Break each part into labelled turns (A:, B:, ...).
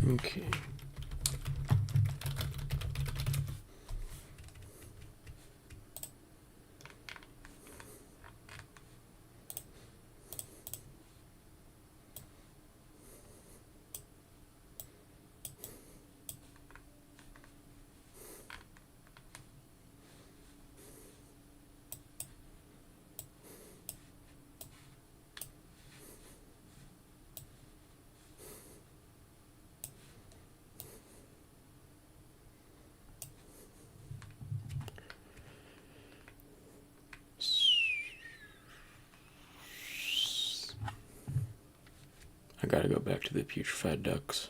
A: Okay. I gotta go back to the putrefied ducks.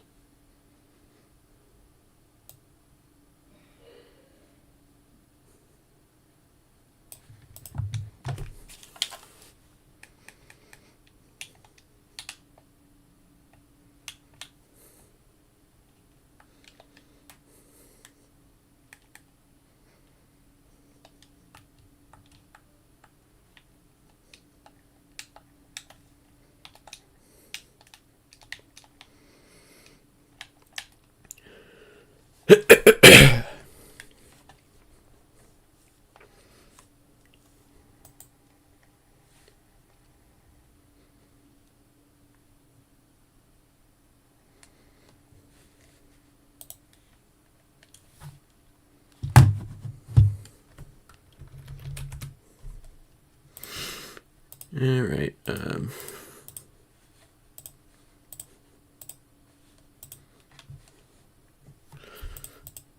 A: Alright,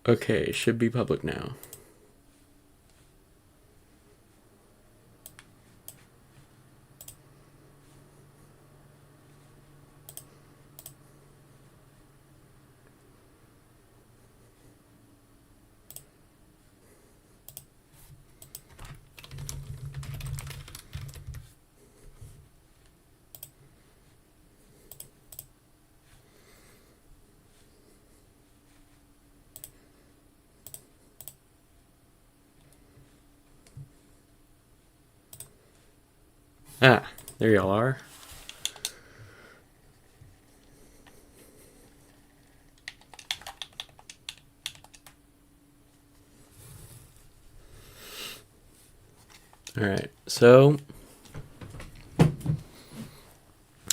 A: okay, should be public now. Ah, there y'all are. Alright, so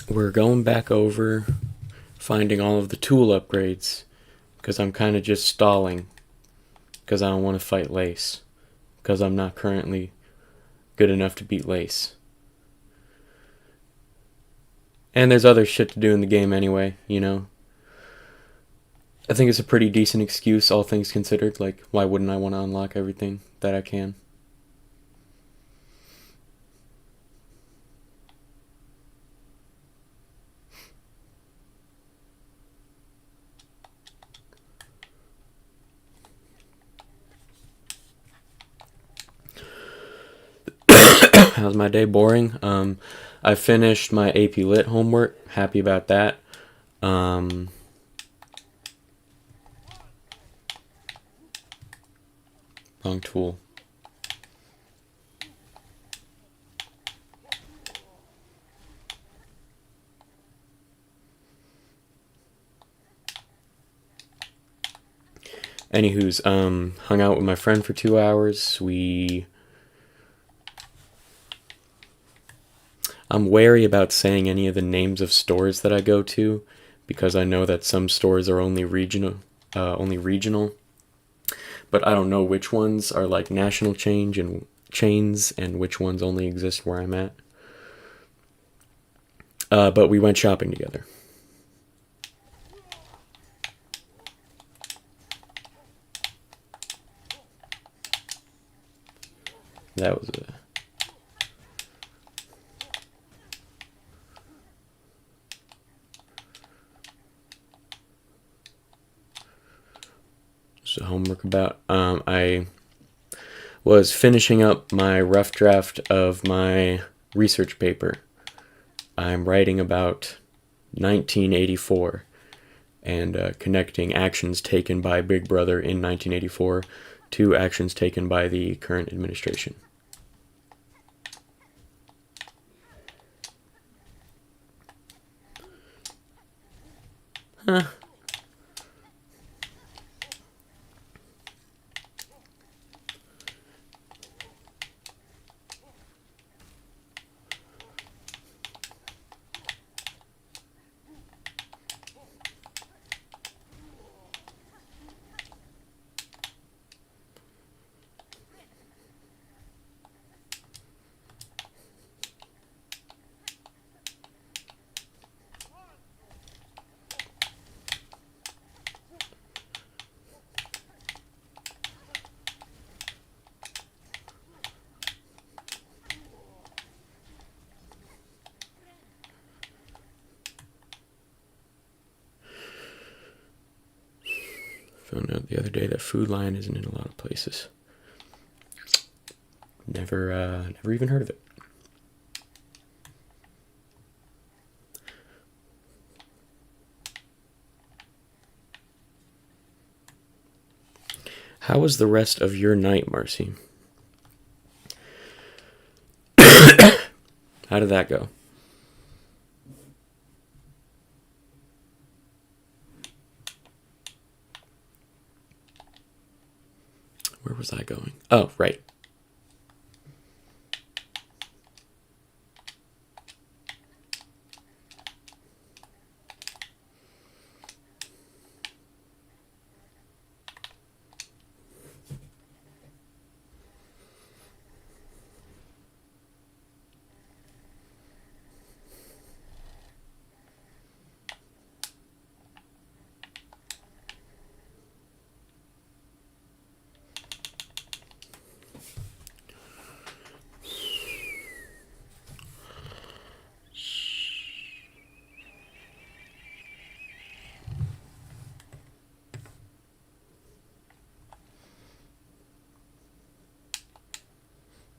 A: we're going back over finding all of the tool upgrades because I'm kind of just stalling because I don't want to fight Lace because I'm not currently good enough to beat Lace. And there's other shit to do in the game anyway, you know. I think it's a pretty decent excuse, all things considered. Like, why wouldn't I want to unlock everything that I can? How's my day? Boring. I finished my AP Lit homework. Happy about that. Wrong tool. Anywho's, hung out with my friend for 2 hours. I'm wary about saying any of the names of stores that I go to because I know that some stores are only regional, but I don't know which ones are like national chains and which ones only exist where I'm at. But we went shopping together. That was a... So homework about... I was finishing up my rough draft of my research paper. I'm writing about 1984 and connecting actions taken by Big Brother in 1984 to actions taken by the current administration. Huh. Found out the other day that Food Lion isn't in a lot of places. Never even heard of it. How was the rest of your night, Marcy? How did that go? Where was I going? Oh, right.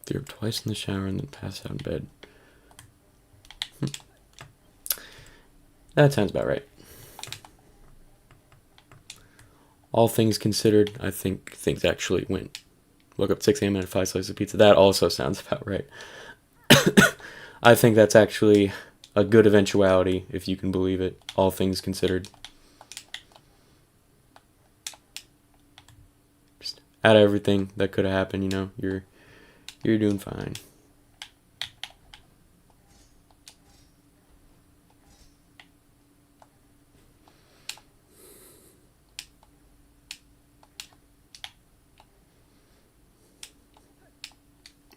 A: Threw up twice in the shower and then passed out in bed. That sounds about right. All things considered, I think things actually went. Woke up at 6 a.m. and had 5 slices of pizza. That also sounds about right. I think that's actually a good eventuality, if you can believe it. All things considered. Just out of everything that could have happened, you know, you're doing fine.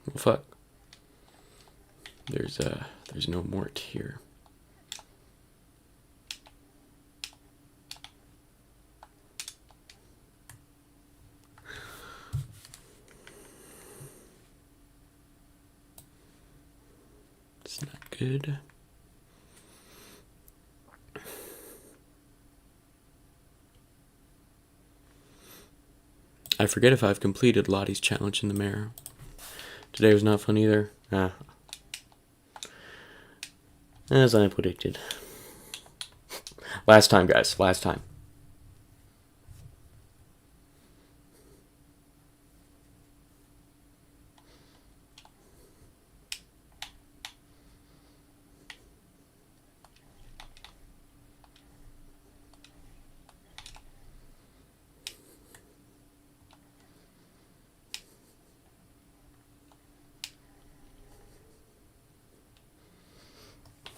A: Well, fuck. There's no mort here. It's not good. I forget if I've completed Lottie's challenge in the mirror. Today was not fun either. As I predicted. Last time, guys. Last time.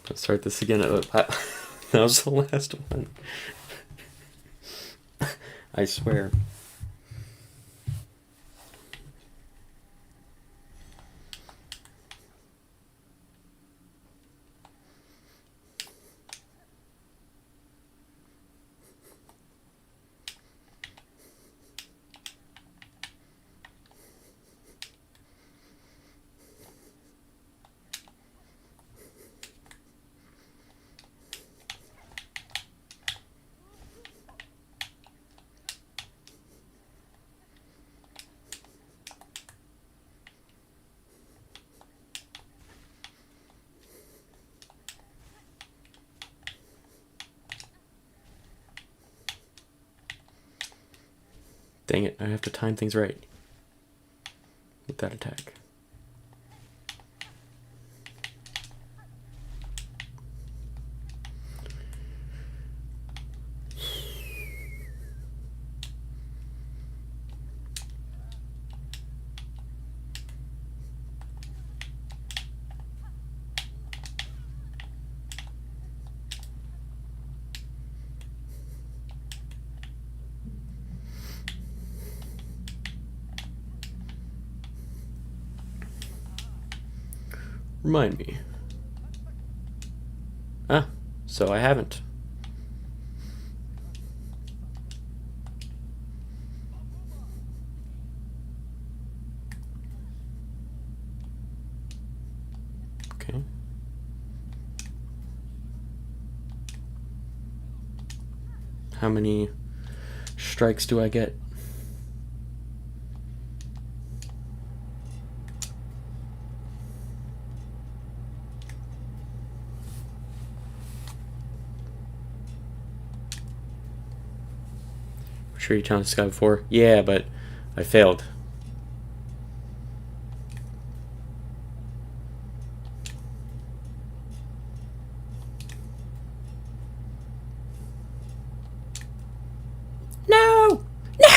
A: Let's start this again. That was the last one. I swear. Dang it, I have to time things right with that attack. Remind me. So I haven't. Okay. How many strikes do I get? Sure you challenged Sky before? Yeah, but I failed. No! No!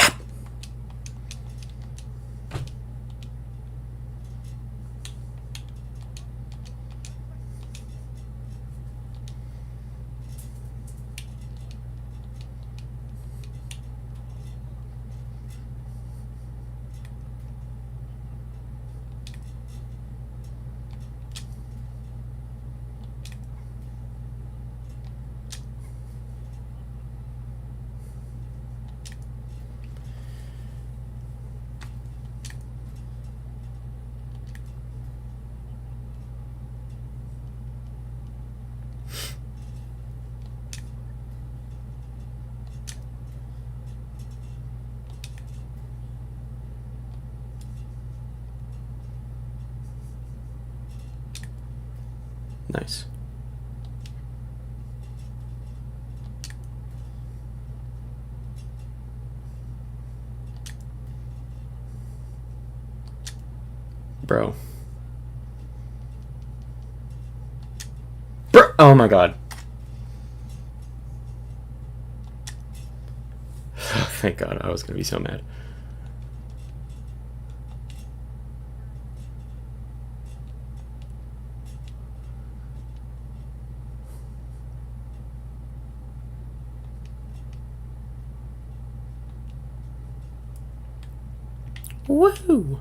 A: Nice. Bro. Bro! Oh my god. Thank god, I was gonna be so mad. Woo!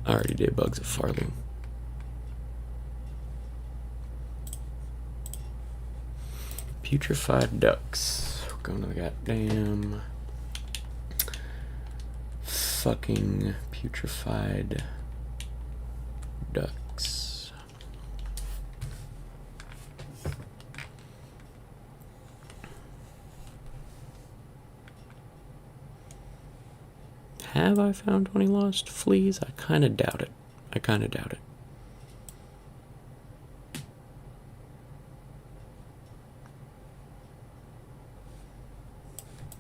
A: I already did Bugs of Farthing. Putrefied ducks. We're going to the goddamn fucking putrefied ducks. Have I found 20 lost fleas? I kind of doubt it. I kind of doubt it.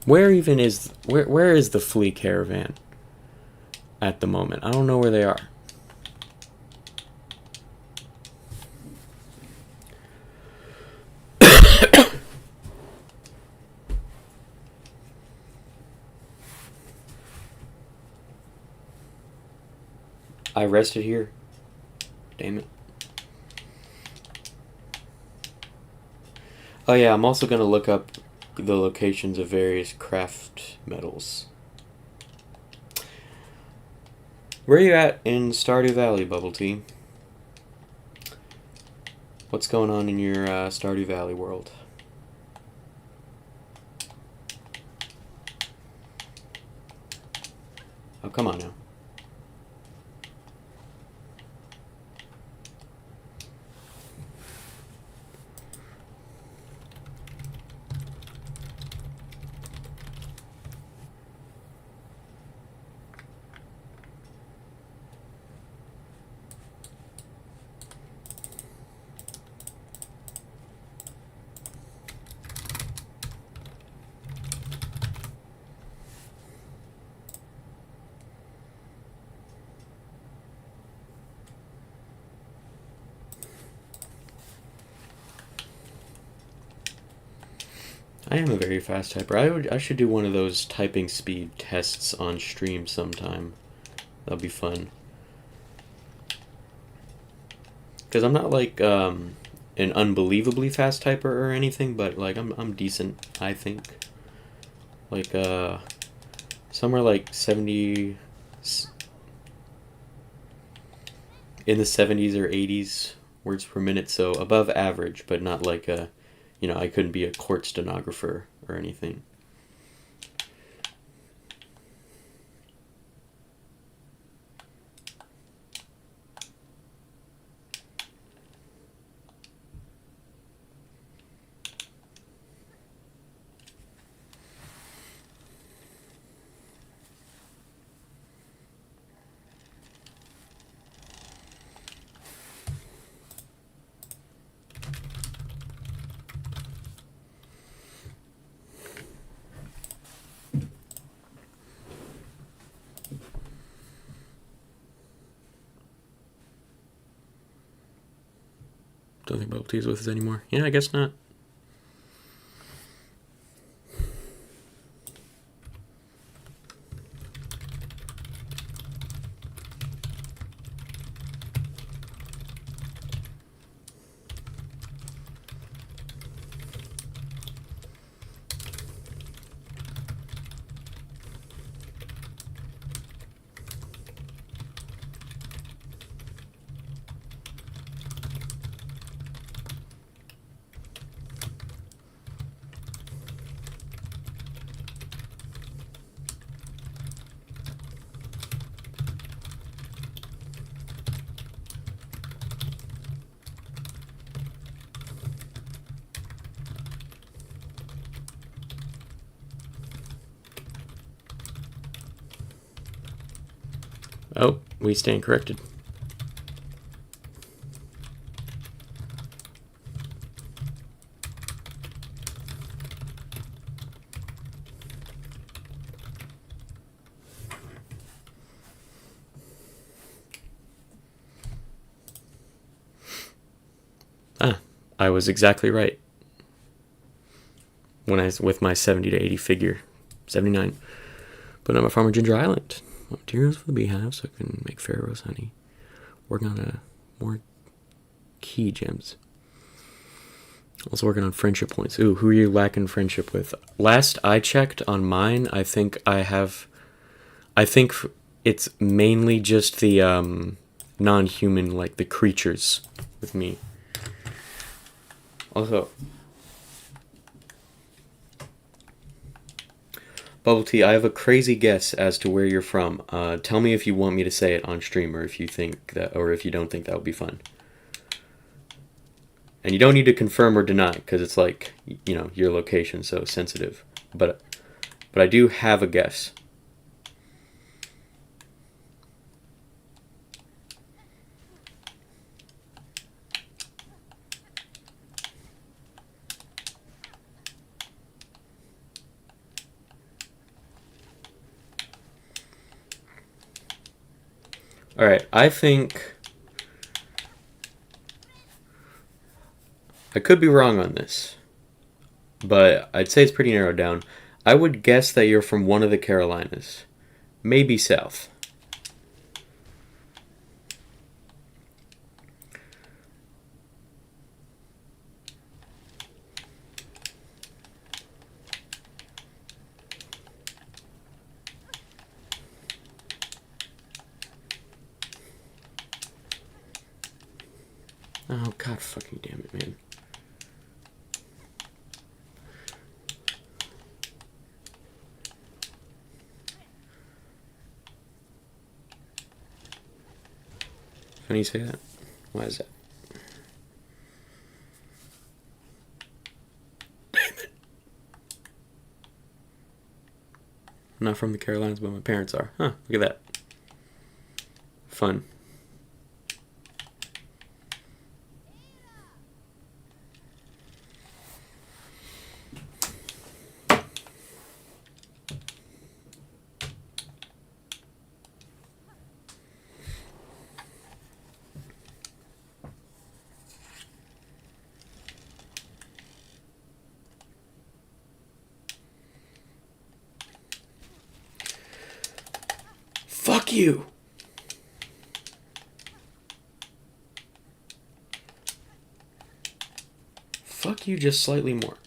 A: Where even is where is the flea caravan at the moment? I don't know where they are. I rested here. Damn it. Oh yeah, I'm also gonna look up the locations of various craft metals. Where are you at in Stardew Valley, Bubble Tea? What's going on in your Stardew Valley world? Oh, come on now. I am a very fast typer. I should do one of those typing speed tests on stream sometime. That'll be fun. Because I'm not like an unbelievably fast typer or anything, but like I'm decent, I think. Like somewhere like 70 in the 70s or 80s words per minute, so above average, but not like a I couldn't be a court stenographer or anything. Don't think bubble tea is with us anymore. Yeah, I guess not. Oh, we stand corrected. Ah, I was exactly right. With my 70 to 80 figure. 79. But I'm a farmer Ginger Island. Materials for the beehive so I can make Pharaoh's honey. Working on more key gems. Also working on friendship points. Ooh, who are you lacking friendship with? Last I checked on mine, I think it's mainly just the non-human, like the creatures with me. Also, Bubble Tea, I have a crazy guess as to where you're from. Tell me if you want me to say it on stream, or if you don't think that would be fun. And you don't need to confirm or deny, because it's like, your location, so sensitive. But I do have a guess. Alright, I think... I could be wrong on this, but I'd say it's pretty narrowed down. I would guess that you're from one of the Carolinas. Maybe south. Oh, god fucking damn it, man. Funny you say that. Why is that? Damn it. I'm not from the Carolinas, but my parents are. Huh, look at that. Fun. Fuck you! Fuck you just slightly more.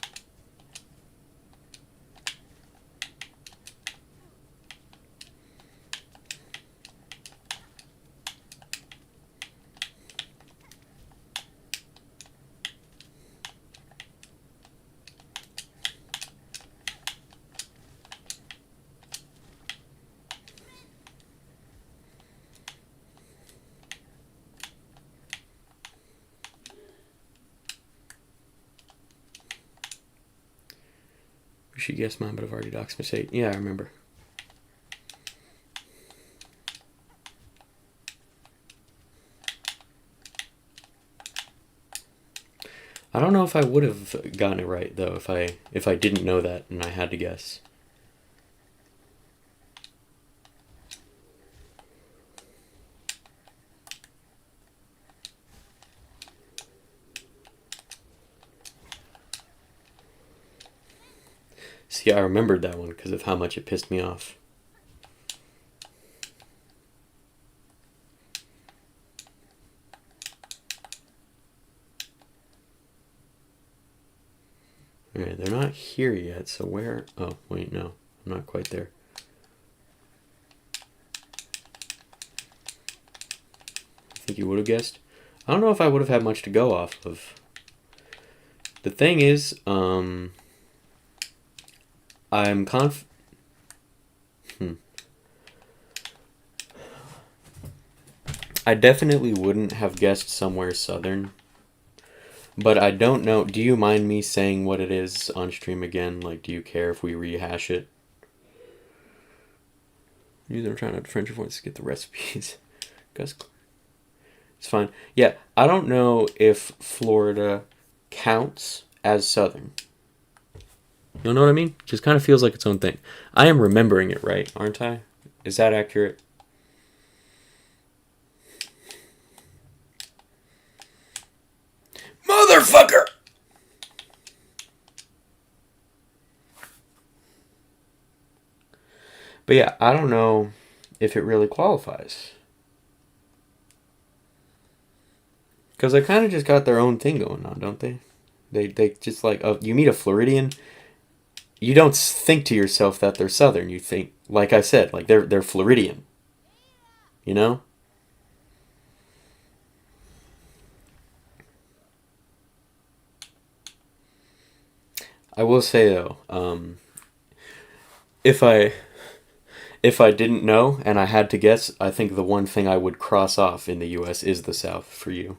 A: She guessed mine, but I've already doxed Miss 8. Yeah, I remember. I don't know if I would have gotten it right though if I didn't know that and I had to guess. See, I remembered that one because of how much it pissed me off. Alright, they're not here yet, so where... Oh, wait, no. I'm not quite there. I think you would have guessed. I don't know if I would have had much to go off of. The thing is, I'm I definitely wouldn't have guessed somewhere southern. But I don't know. Do you mind me saying what it is on stream again? Like, do you care if we rehash it? I'm trying not to French voice to get the recipes. It's fine. Yeah, I don't know if Florida counts as southern. You know what I mean? Just kind of feels like its own thing. I am remembering it right, aren't I? Is that accurate? Motherfucker! But yeah, I don't know if it really qualifies. Because they kind of just got their own thing going on, don't they? They just like, you meet a Floridian, you don't think to yourself that they're Southern. You think, like I said, like they're Floridian. You know? I will say though, if I didn't know and I had to guess, I think the one thing I would cross off in the U.S. is the South for you.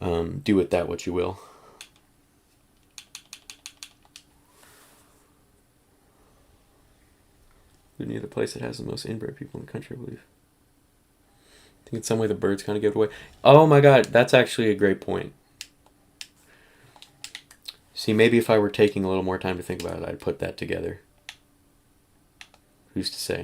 A: Do with that what you will. Any other place that has the most inbred people in the country, I believe. I think in some way the birds kind of give it away. Oh my god, that's actually a great point. See, maybe if I were taking a little more time to think about it, I'd put that together. Who's to say?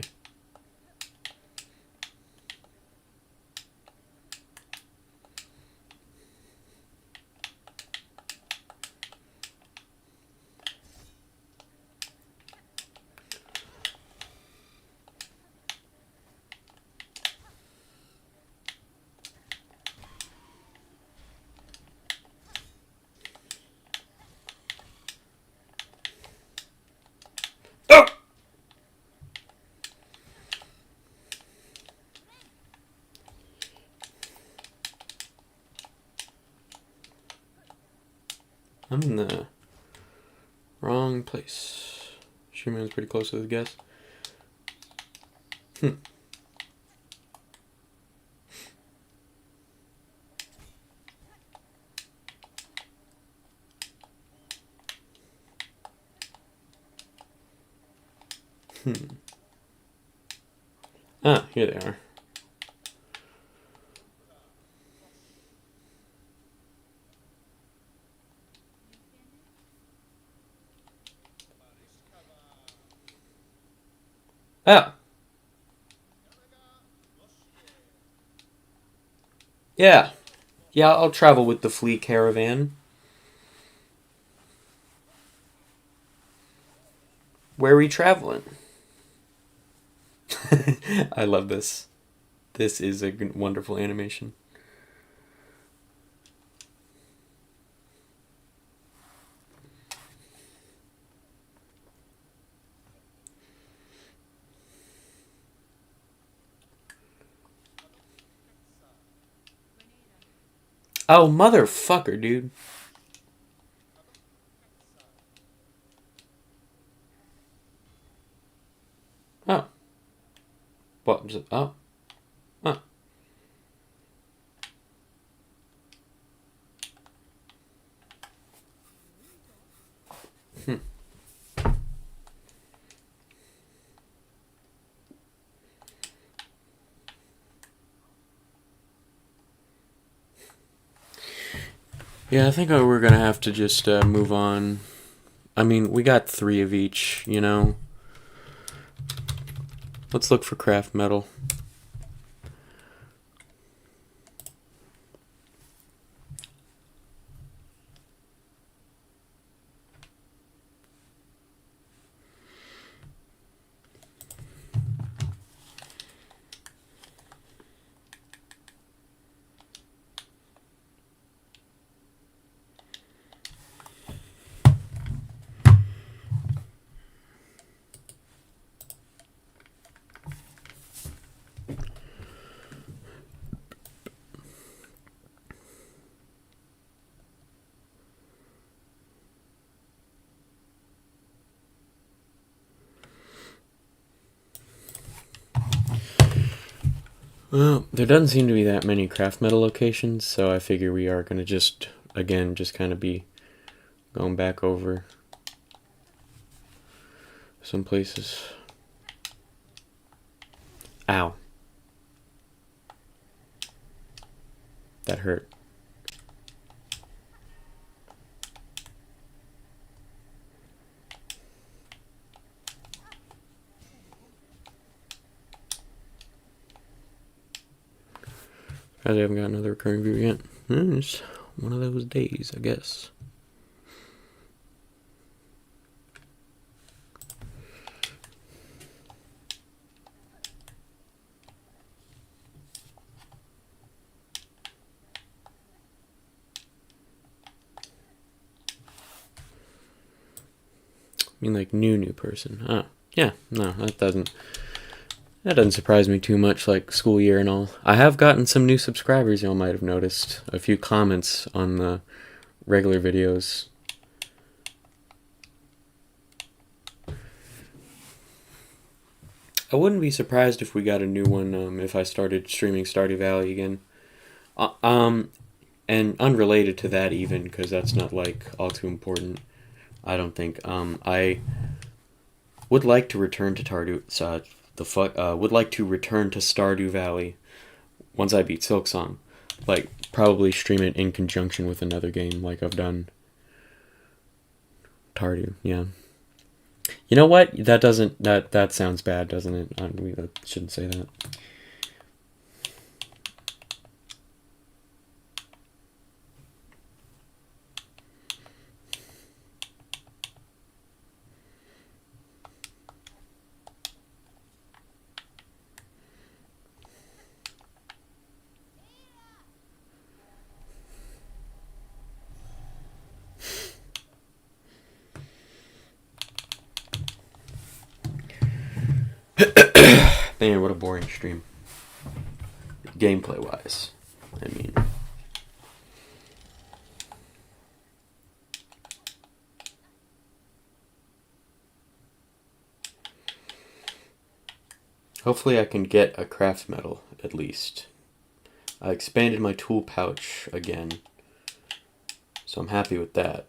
A: Oh! I'm in the wrong place. Schumann's pretty close to the guess. Ah, here they are. Ah! Yeah. Yeah, I'll travel with the flea caravan. Where are we traveling? I love this. This is a wonderful animation. Oh, motherfucker, dude. Oh. What was it? Oh. Oh. Yeah, I think we're gonna have to just move on. I mean, we got 3 of each, you know. Let's look for craft metal. Well, there doesn't seem to be that many craft metal locations, so I figure we are going to just, again, just kind of be going back over some places. Ow. That hurt. I haven't got another recurring view yet. It's one of those days, I guess. I mean, like new person. Oh, yeah. No, that doesn't surprise me too much. Like school year and all. I have gotten some new subscribers. Y'all might have noticed a few comments on the regular videos. I wouldn't be surprised if we got a new one if I started streaming Stardew Valley again. Uh, um, and unrelated to that even, because that's not like all too important. I don't think. I would like to return to would like to return to Stardew Valley once I beat Silksong. Like probably stream it in conjunction with another game, like I've done Tardew. Yeah. You know what? That sounds bad, doesn't it? We shouldn't say that. Man, what a boring stream. Gameplay wise, I mean. Hopefully I can get a craft metal, at least. I expanded my tool pouch again, so I'm happy with that.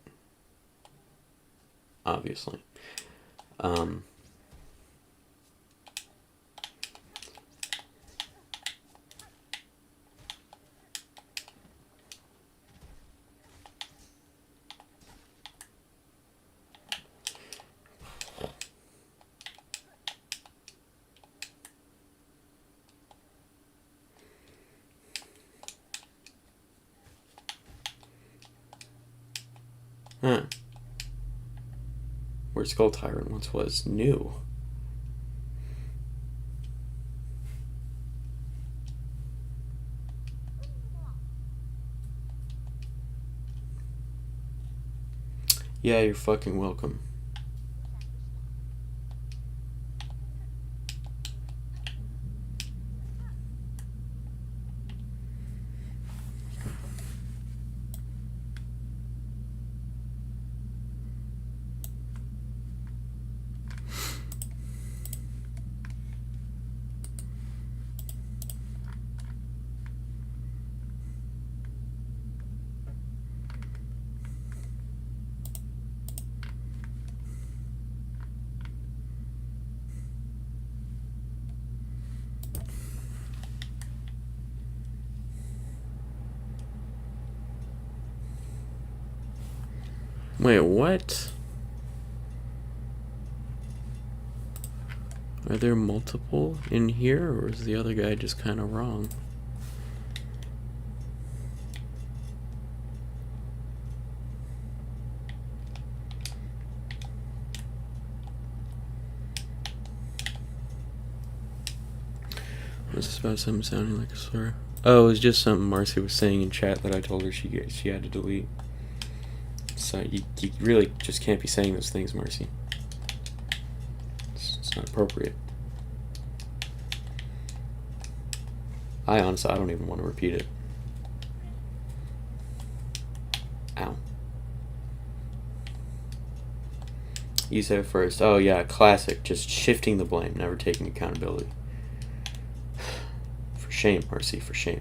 A: Obviously. Um, huh. Where Skull Tyrant once was new. Yeah, you're fucking welcome. Wait, what? Are there multiple in here, or is the other guy just kind of wrong? Was this about something sounding like a slur? Oh, it was just something Marcy was saying in chat that I told her she had to delete. So you really just can't be saying those things, Marcy. It's not appropriate. I honestly, I don't even want to repeat it. Ow. You said it first. Oh yeah, classic. Just shifting the blame, never taking accountability. For shame, Marcy, for shame.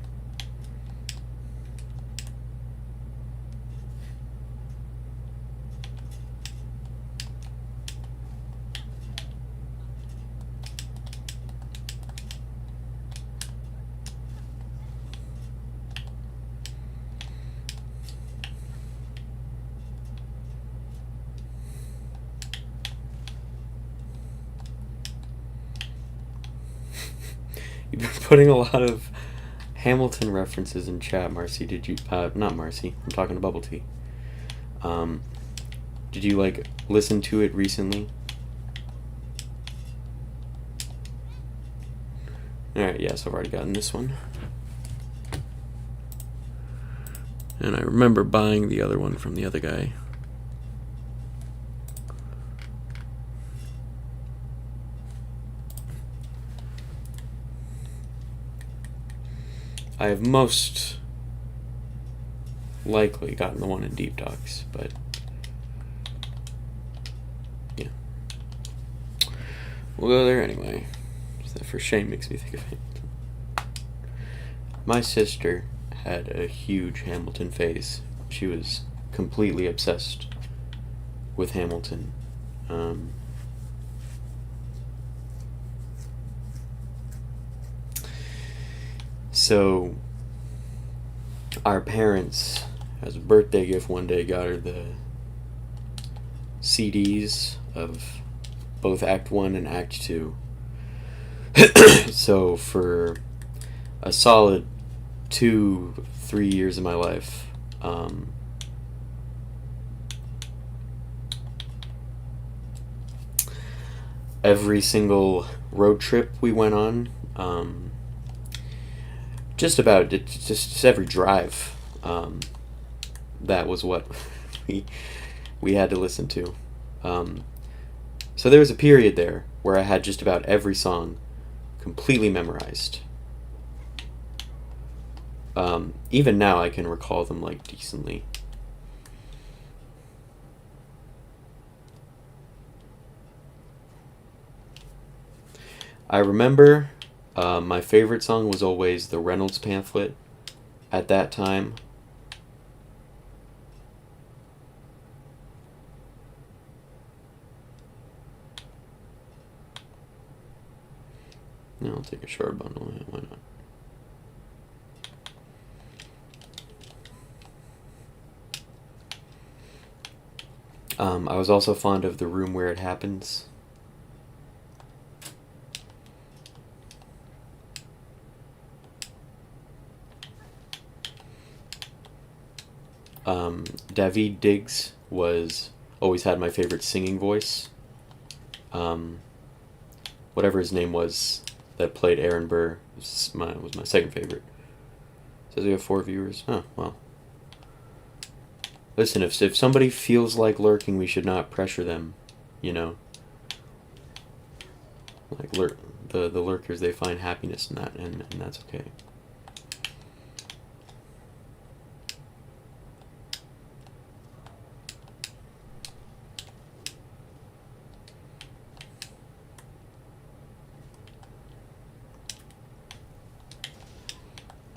A: You've been putting a lot of Hamilton references in chat, Marcy. Did you? Not Marcy. I'm talking to Bubble Tea. Did you like listen to it recently? Alright, yes, I've already gotten this one. And I remember buying the other one from the other guy. I have most likely gotten the one in Deep Dogs, but yeah. We'll go there anyway. That for shame makes me think of Hamilton. My sister had a huge Hamilton phase. She was completely obsessed with Hamilton. So our parents, as a birthday gift one day, got her the CDs of both Act 1 and Act 2. So for a solid 2-3 years of my life, every single road trip we went on, just about just every drive, that was what we had to listen to. So there was a period there where I had just about every song completely memorized. Even now I can recall them like decently. I remember my favorite song was always the Reynolds Pamphlet at that time. No, I'll take a short bundle. Yeah, why not? I was also fond of The Room Where It Happens. David Diggs was always had my favorite singing voice. Whatever his name was that played Aaron Burr was my second favorite. Says we have 4 viewers. Oh, well. Listen, if somebody feels like lurking, we should not pressure them, you know. Like the lurkers, they find happiness in that, and that's okay.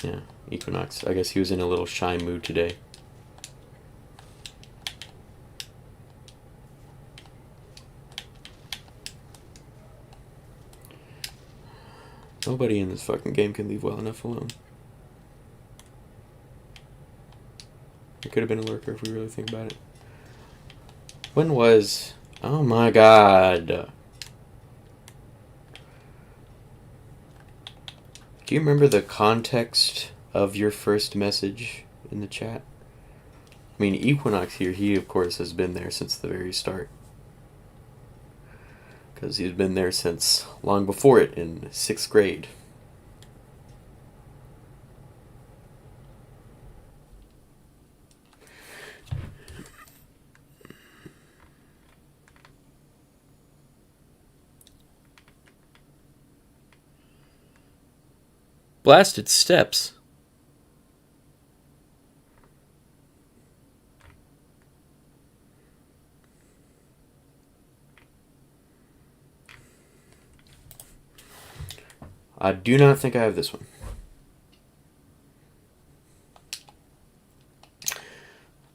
A: Yeah, Equinox. I guess he was in a little shy mood today. Nobody in this fucking game can leave well enough alone. It could have been a lurker if we really think about it. When was... Oh my god. Do you remember the context of your first message in the chat? I mean, Equinox here, he of course has been there since the very start. Because he's been there since long before it in 6th grade. Blasted steps. I do not think I have this one.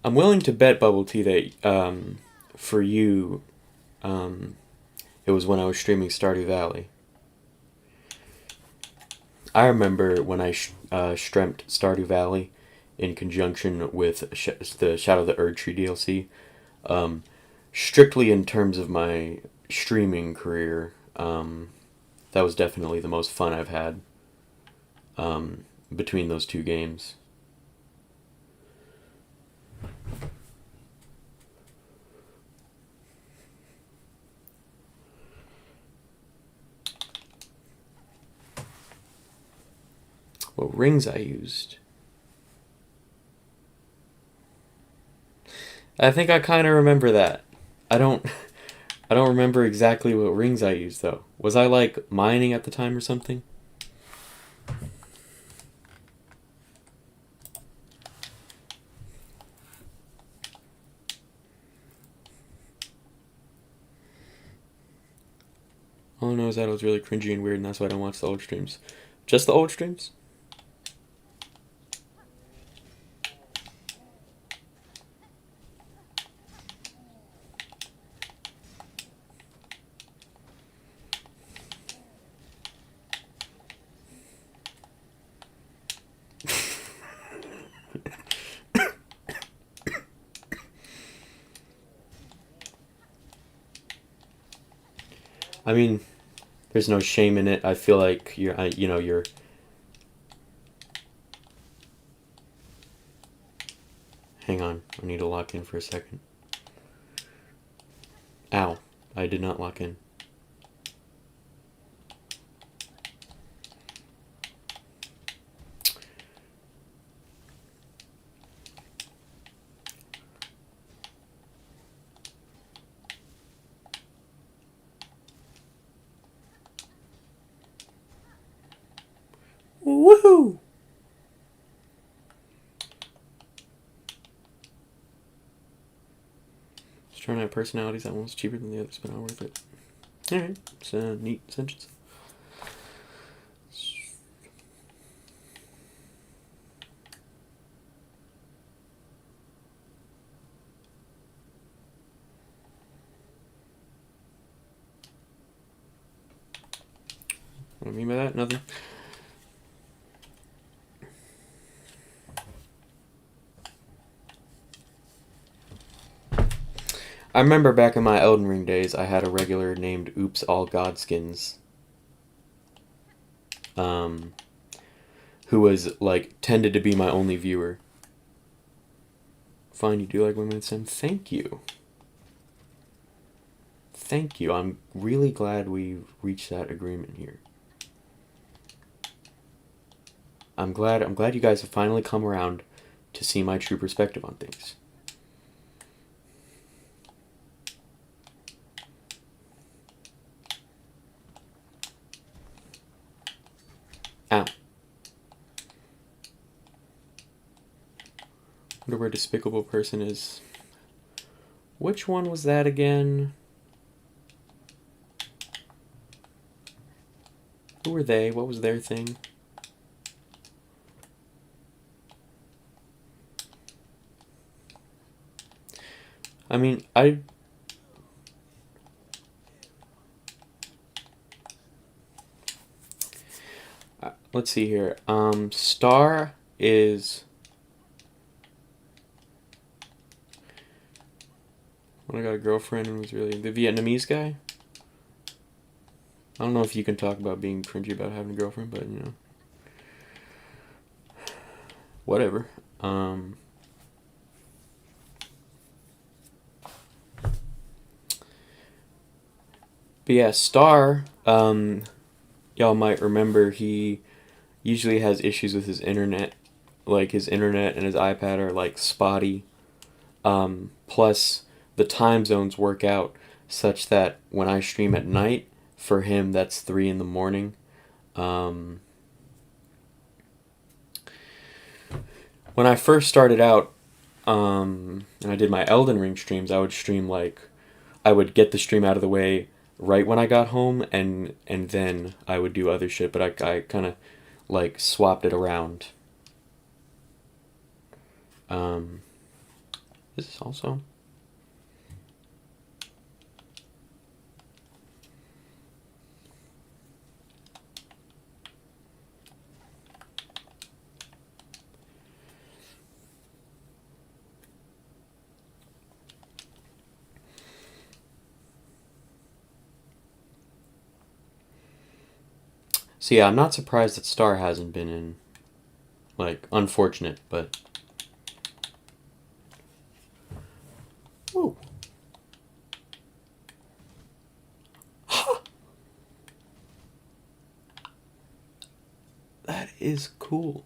A: I'm willing to bet, Bubble Tea, that for you, it was when I was streaming Stardew Valley. I remember when I streamt Stardew Valley in conjunction with the Shadow of the Erd Tree DLC. Strictly in terms of my streaming career, that was definitely the most fun I've had between those two games. What rings I used? I think I kind of remember that. I don't I don't remember exactly what rings I used though. Was I like mining at the time or something? All I know is that it was really cringy and weird, and that's why I don't watch the old streams. Just the old streams? I mean, there's no shame in it. I feel like you're. Hang on, I need to lock in for a second. Ow, I did not lock in. Woohoo! Just trying to have personalities that one's cheaper than the others, but not worth it. Alright, it's a neat sentence. What do I mean by that? Nothing. I remember back in my Elden Ring days, I had a regular named Oops All Godskins. Who was, like, tended to be my only viewer. Fine, you do like women with Sim? Thank you. Thank you. I'm really glad we reached that agreement here. I'm glad you guys have finally come around to see my true perspective on things. Ow. Wonder where Despicable Person is. Which one was that again? Who were they? What was their thing? I mean, let's see here. Star is... when I got a girlfriend and was really... The Vietnamese guy? I don't know if you can talk about being cringy about having a girlfriend, but, you know. Whatever. But yeah, Star, y'all might remember he usually has issues with his internet. Like, his internet and his iPad are, like, spotty. Plus, the time zones work out such that when I stream at night, for him, that's 3 in the morning. When I first started out, and I did my Elden Ring streams, I would stream, like, I would get the stream out of the way right when I got home, and then I would do other shit, but I kind of, like, swapped it around. This is also... So yeah, I'm not surprised that Star hasn't been in. Like, unfortunate, but... Ooh. That is cool.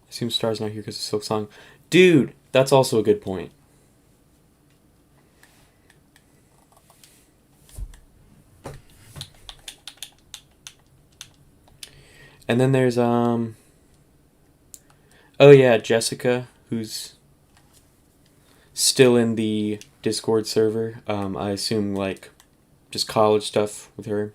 A: I assume Star's not here because of silksong. Dude, that's also a good point. And then there's oh yeah, Jessica, who's still in the Discord server. I assume, like, just college stuff with her.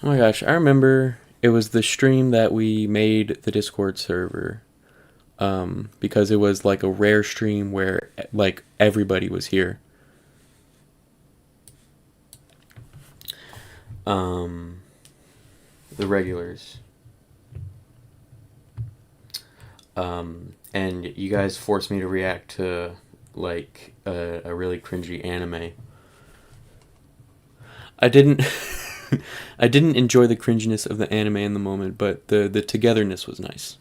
A: Oh my gosh, I remember it was the stream that we made the Discord server. Because it was like a rare stream where, like, everybody was here. The regulars. And you guys forced me to react to, like, a really cringy anime. I didn't... I didn't enjoy the cringiness of the anime in the moment, but the togetherness was nice.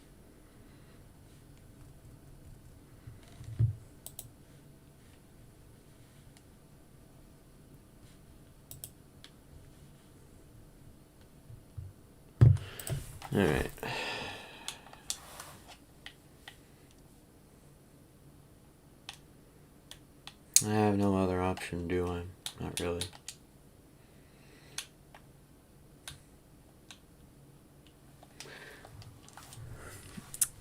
A: Alright. I have no other option, do I? Not really.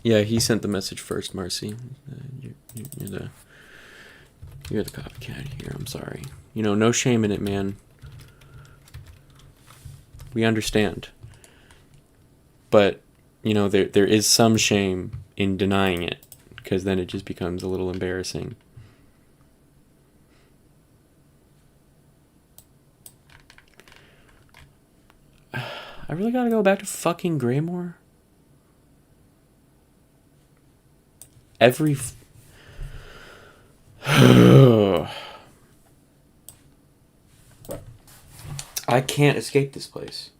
A: Yeah, he sent the message first, Marcy. You're the copycat here. I'm sorry. You know, no shame in it, man. We understand. But, you know, there is some shame in denying it, because then it just becomes a little embarrassing. I really gotta go back to fucking Greymore? Every... I can't escape this place.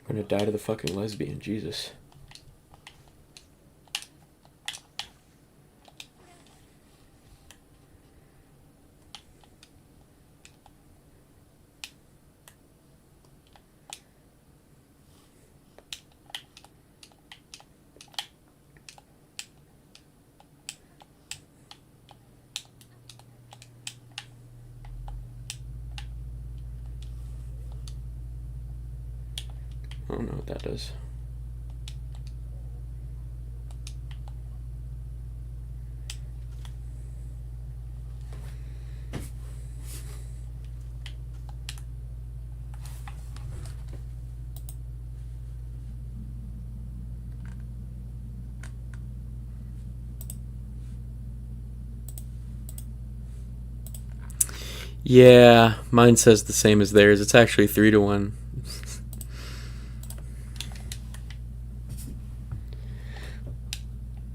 A: I'm gonna die to the fucking lesbian, Jesus. I don't know what that does. Yeah, mine says the same as theirs. It's actually 3-1.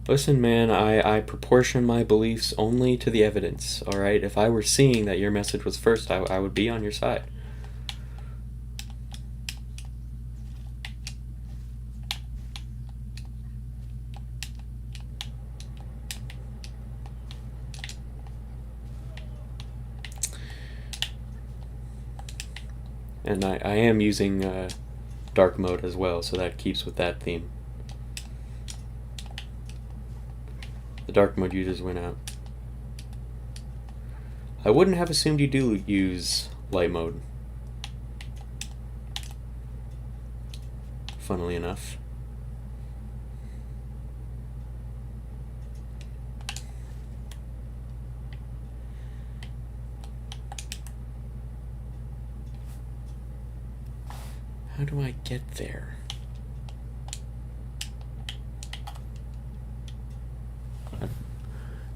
A: Listen, man, I proportion my beliefs only to the evidence, alright? If I were seeing that your message was first, I would be on your side. And I am using dark mode as well, so that keeps with that theme. The dark mode users went out. I wouldn't have assumed you do use light mode. Funnily enough. How do I get there? I've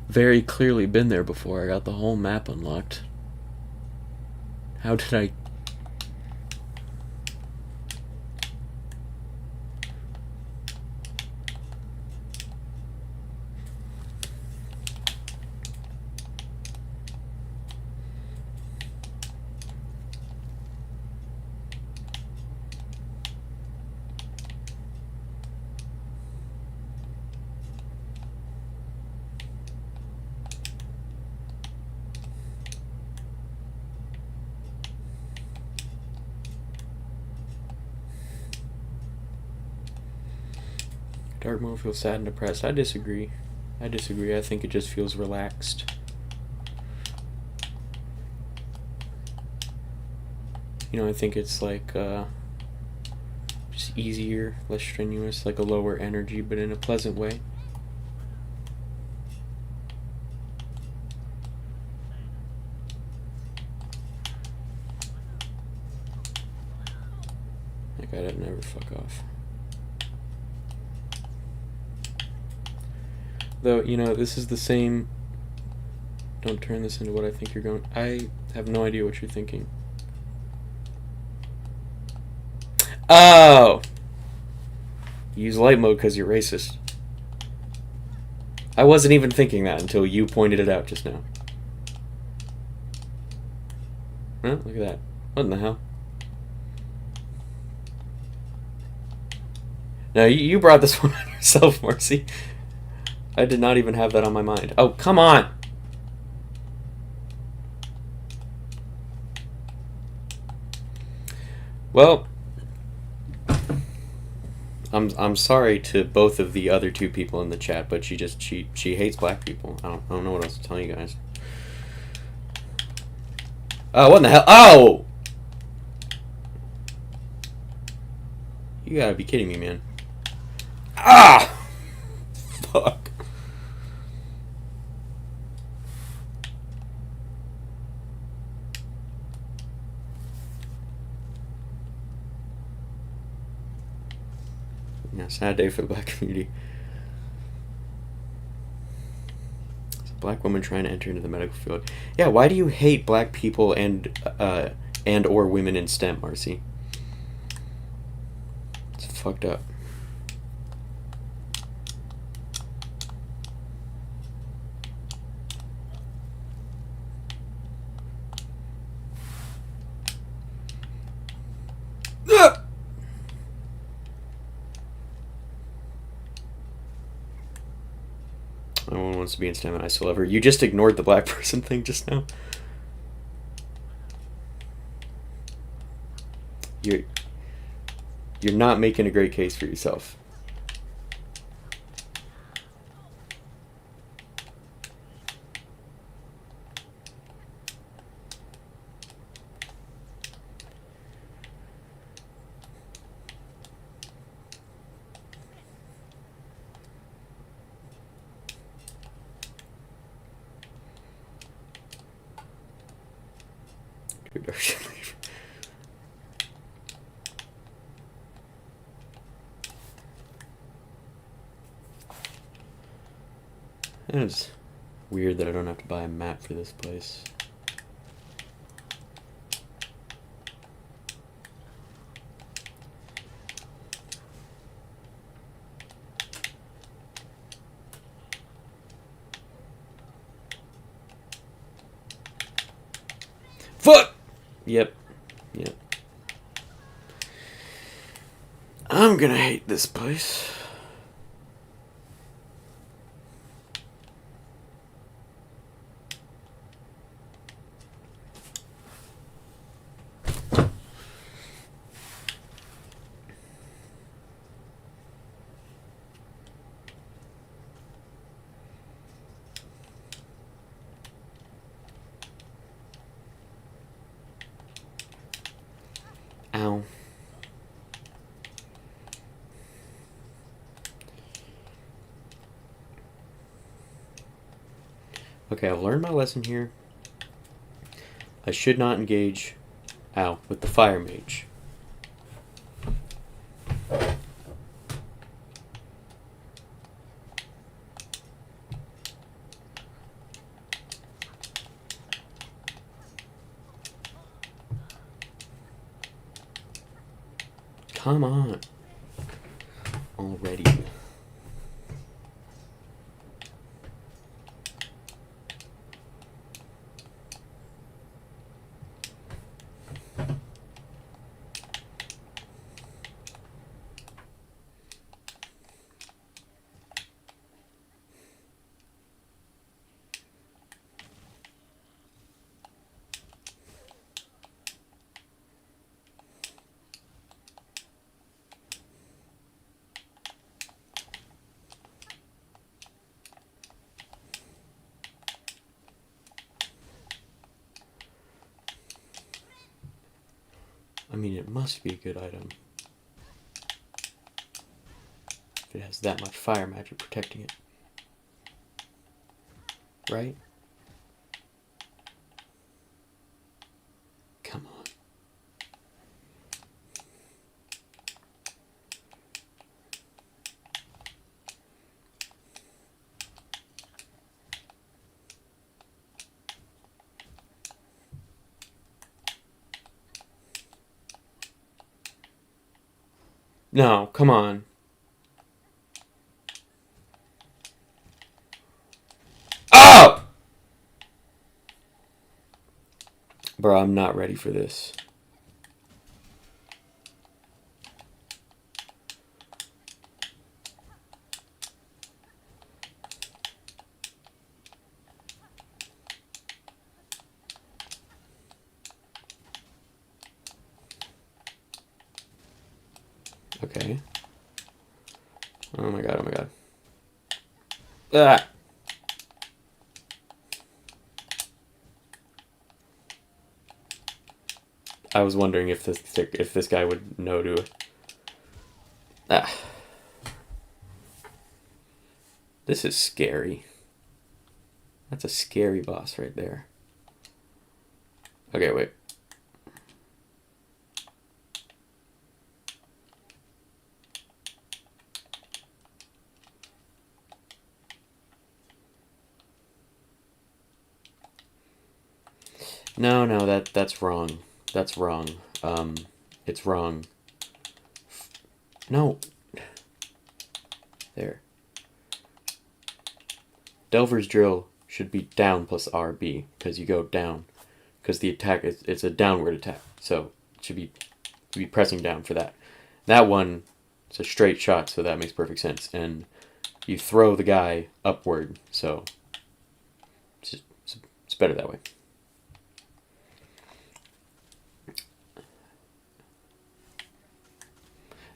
A: very clearly been there before. I got the whole map unlocked. How did I... Dark mode feels sad and depressed. I disagree. I think it just feels relaxed. You know, I think it's like just easier, less strenuous, like a lower energy, but in a pleasant way. That guy doesn't ever fuck off. Though, you know, this is the same... Don't turn this into what I think you're going... I have no idea what you're thinking. Oh! Use light mode because you're racist. I wasn't even thinking that until you pointed it out just now. Huh? Look at that. What in the hell? No, you brought this one on yourself, Marcy. I did not even have that on my mind. Oh, come on! Well, I'm sorry to both of the other two people in the chat, but she hates black people. I don't know what else to tell you guys. Oh, what in the hell? Oh! You gotta be kidding me, man. Ah! Fuck. Yeah, sad day for the black community. It's a black woman trying to enter into the medical field. Yeah, why do you hate black people and or women in STEM, Marcy? It's fucked up. wants to be in STEM and I still love her. You just ignored the black person thing just now. You're not making a great case for yourself. It's weird that I don't have to buy a map for this place. Fuck! Yep. I'm gonna hate this place. Ow. Okay, I've learned my lesson here. I should not engage, with the fire mage. Come on. Already. I mean, it must be a good item. If it has that much fire magic protecting it. Right? Come on. No, come on. Oh! Bro, I'm not ready for this. Okay. Oh my god. Ah! I was wondering if this guy would know to... Ah. This is scary. That's a scary boss right there. Okay, wait. No, that's wrong. That's wrong. It's wrong. No. There. Delver's Drill should be down plus RB, because you go down. Because the attack, it's a downward attack. So, it should be pressing down for that. That one, it's a straight shot, so that makes perfect sense. And you throw the guy upward, so It's better that way.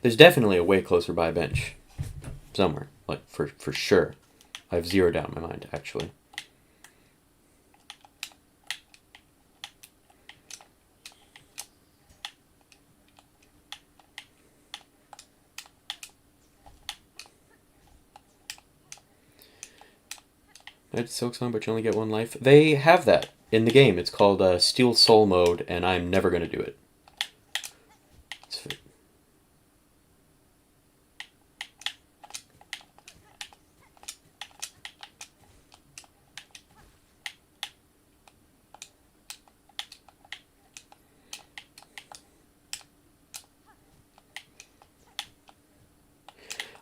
A: There's definitely a way closer by bench. Somewhere. Like, for sure. I have zero doubt in my mind, actually. It's silksong, but you only get one life. They have that in the game. It's called Steel Soul mode, and I'm never going to do it.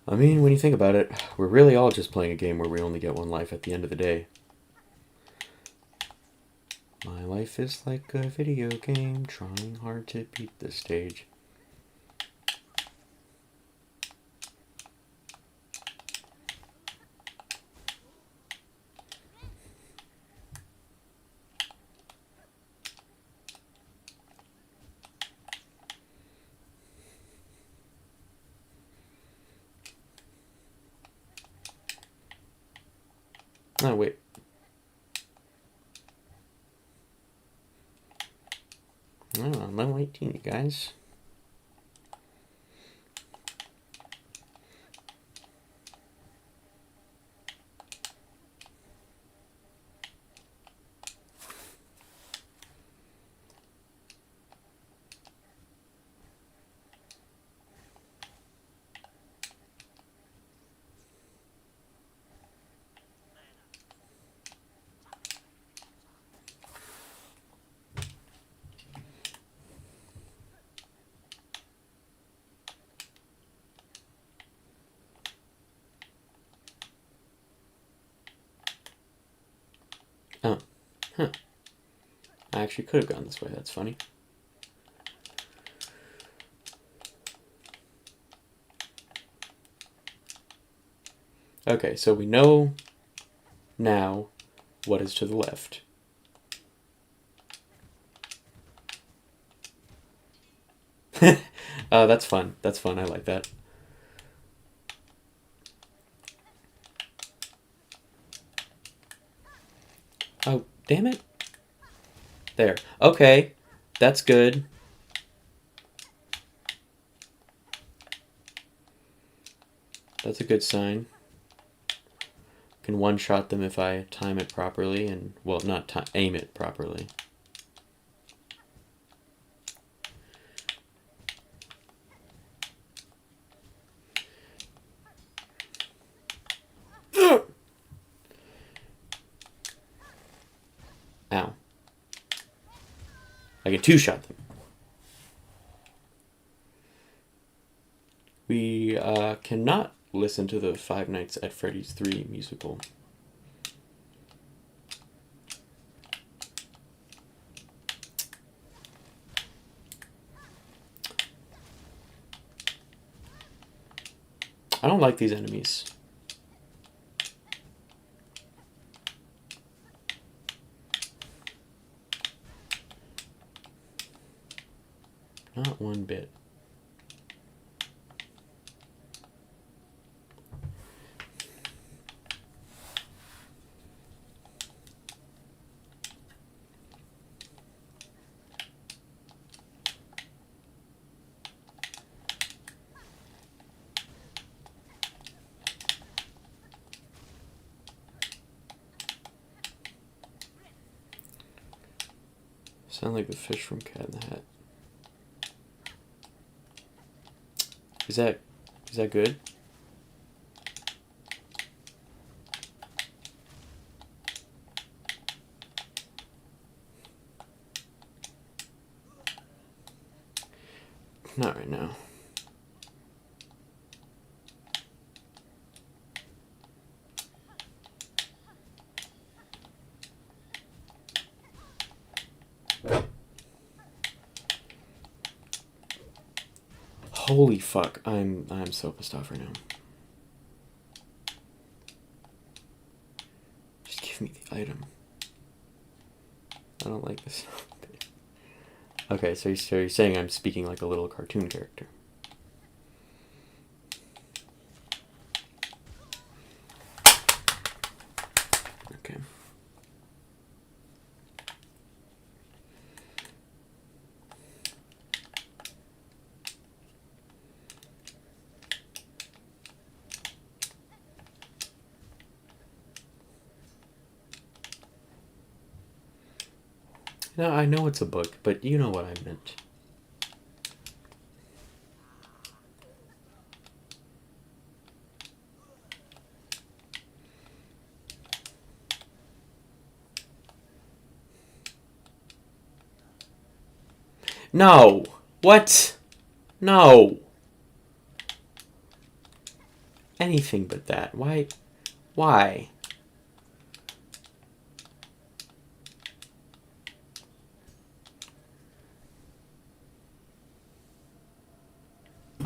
A: I mean, when you think about it, we're really all just playing a game where we only get one life at the end of the day. My life is like a video game, trying hard to beat the stage. Oh, wait. Oh, I'm level 18, you guys. Oh, huh. I actually could have gone this way, that's funny. Okay, so we know now what is to the left. That's fun. That's fun. I like that. Oh, damn it. There. Okay. That's good. That's a good sign. Can one-shot them if I time it properly and, well, not aim it properly. Ow. I can two-shot them. We cannot listen to the Five Nights at Freddy's 3 musical. I don't like these enemies. Not one bit. Sound like the fish from Cat in the Hat. Is that good? Not right now. Holy fuck, I'm so pissed off right now. Just give me the item. I don't like this. Okay, so you're saying I'm speaking like a little cartoon character. Okay. No, I know it's a book, but you know what I meant. No! What? No! Anything but that. Why? Why?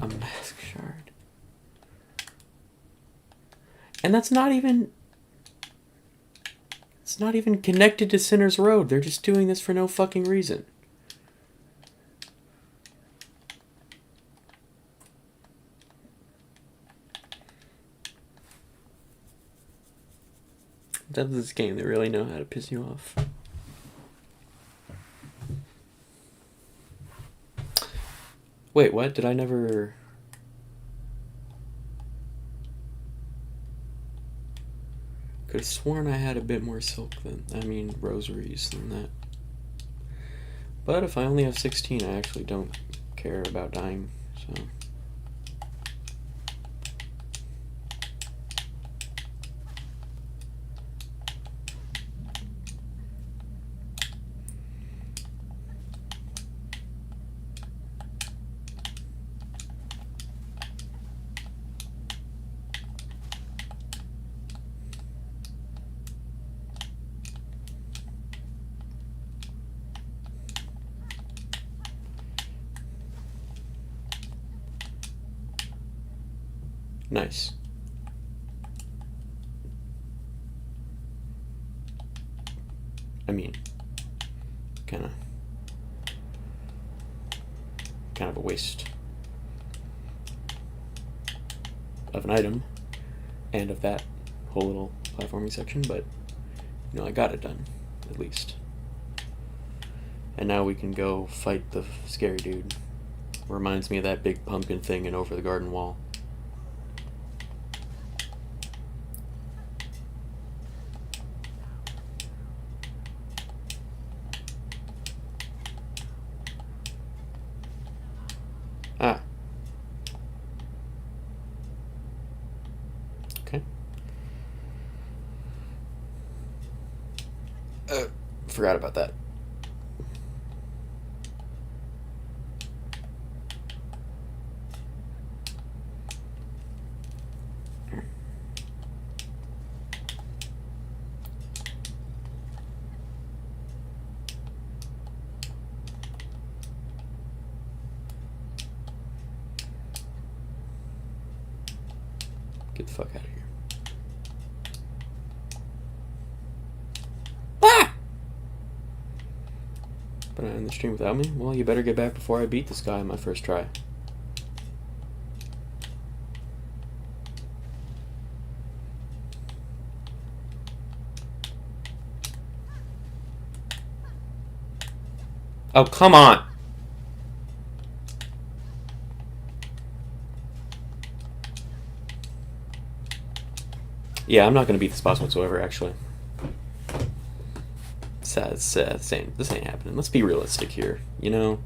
A: A mask shard. And that's not even... It's not even connected to Sinner's Road. They're just doing this for no fucking reason. That's this game. They really know how to piss you off. Wait, what? Did I never... Could have sworn I had a bit more silk than... I mean, rosaries than that. But if I only have 16, I actually don't care about dying, so... Nice. I mean, kind of a waste of an item and of that whole little platforming section, but you know, I got it done, at least. And now we can go fight the scary dude. Reminds me of that big pumpkin thing in Over the Garden Wall. Ah. Okay. Forgot about that. Get the fuck out of here. Ah! But in the stream without me? Well, you better get back before I beat this guy on my first try. Oh, come on! Yeah, I'm not going to beat this boss whatsoever, actually. This ain't happening. Let's be realistic here, you know?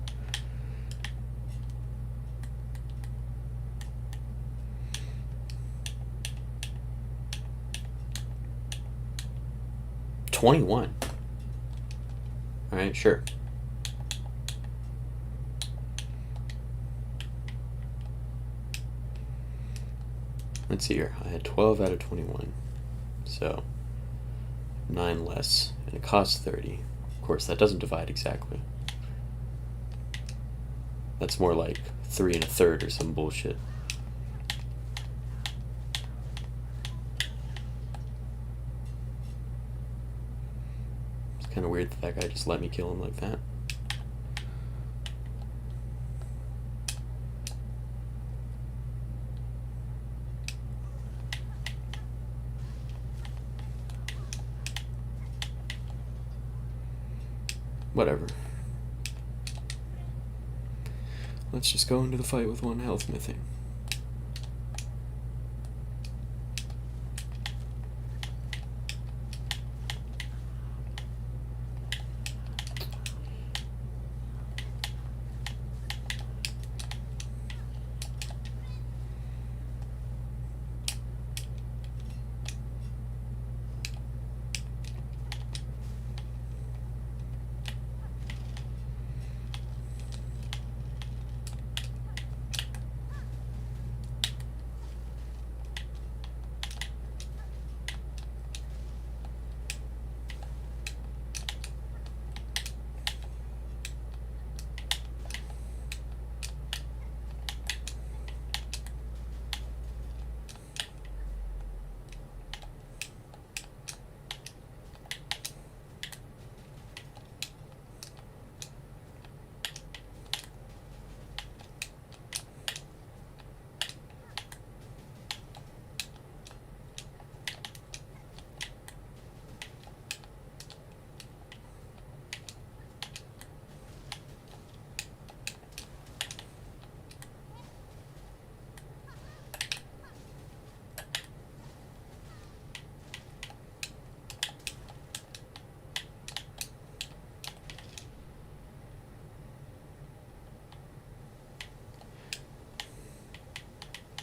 A: $21. Alright, sure. Let's see here. I had 12 out of 21. So, 9 less. And it costs 30. Of course, that doesn't divide exactly. That's more like 3 1/3 or some bullshit. Kind of weird that that guy just let me kill him like that. Whatever. Let's just go into the fight with 1 health missing.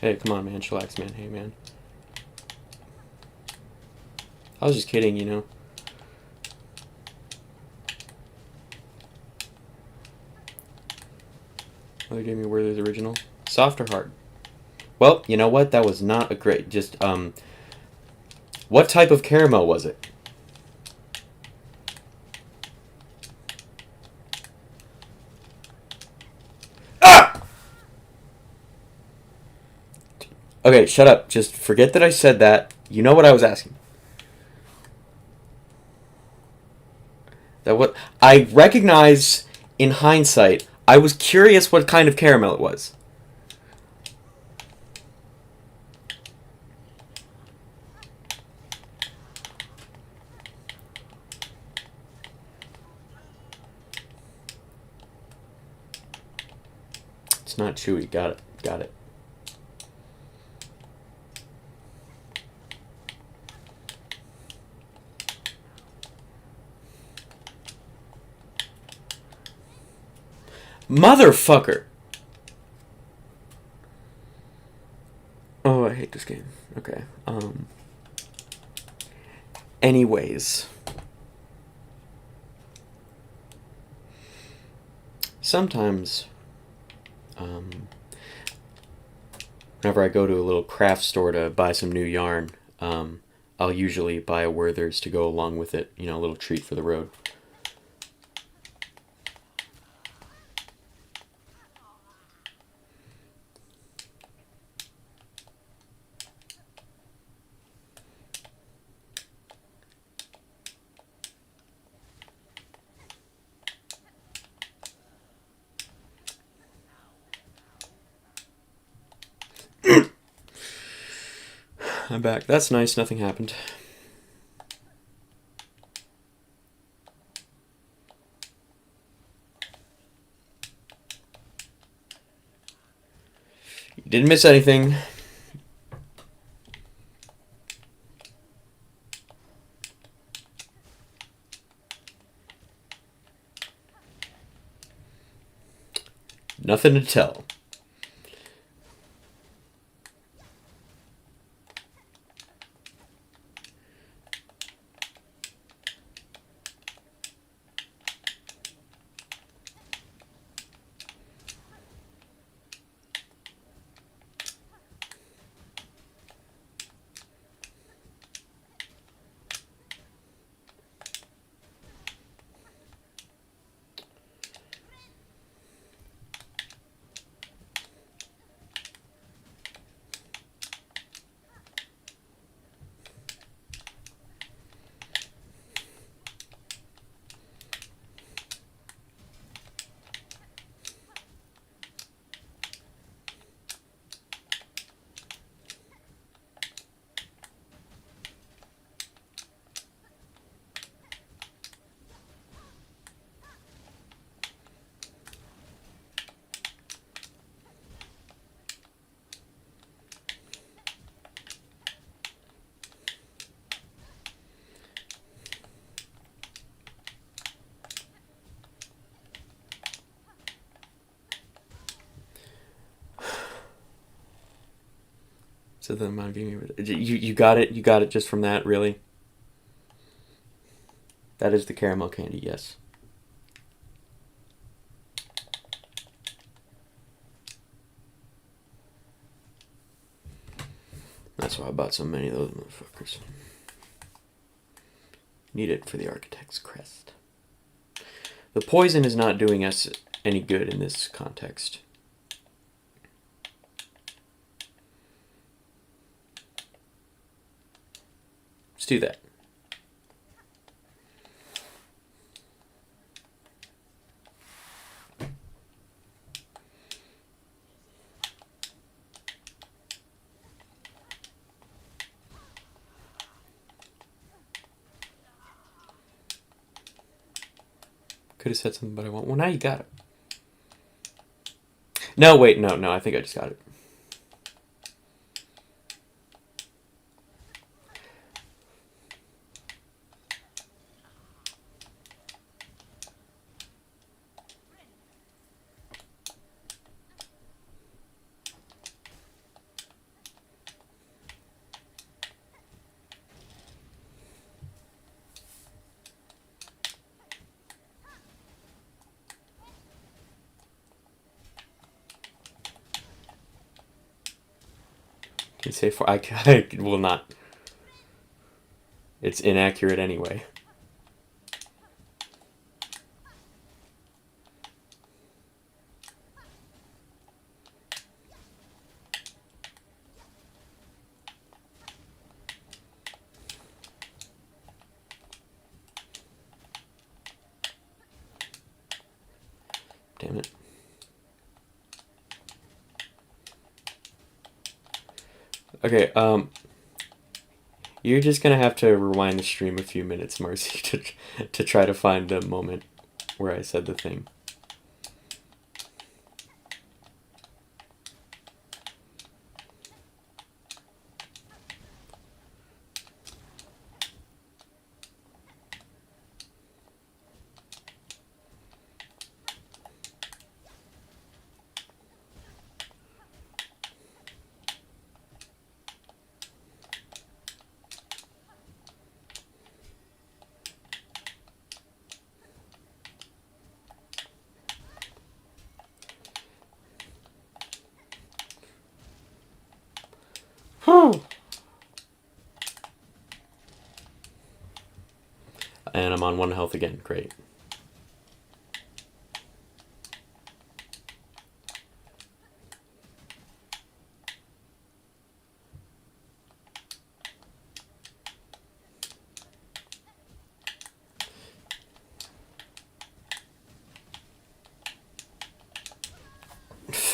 A: Hey, come on, man. Chillax, man. Hey, man. I was just kidding, you know. Another Game of Werther's original. Soft or hard? Well, you know what? That was not a great... Just, what type of caramel was it? Ah! Okay, shut up. Just forget that I said that. You know what I was asking. That what I recognize in hindsight. I was curious what kind of caramel it was. It's not chewy. Got it. Got it. Motherfucker! Oh, I hate this game. Okay. Anyways. Sometimes, whenever I go to a little craft store to buy some new yarn, I'll usually buy a Werther's to go along with it. You know, a little treat for the road. I'm back. That's nice. Nothing happened. You didn't miss anything. Nothing to tell. So the amount of you got it. You got it just from that, really. That is the caramel candy. Yes. That's why I bought so many of those motherfuckers. Need it for the architect's crest. The poison is not doing us any good in this context. Let's do that. Could have said something, but I won't. Well, now you got it. No, wait, no, I think I just got it. Can you say for? I will not. It's inaccurate anyway. Damn it. Okay, you're just gonna have to rewind the stream a few minutes, Marcy, to try to find the moment where I said the thing. And I'm on 1 health again. Great.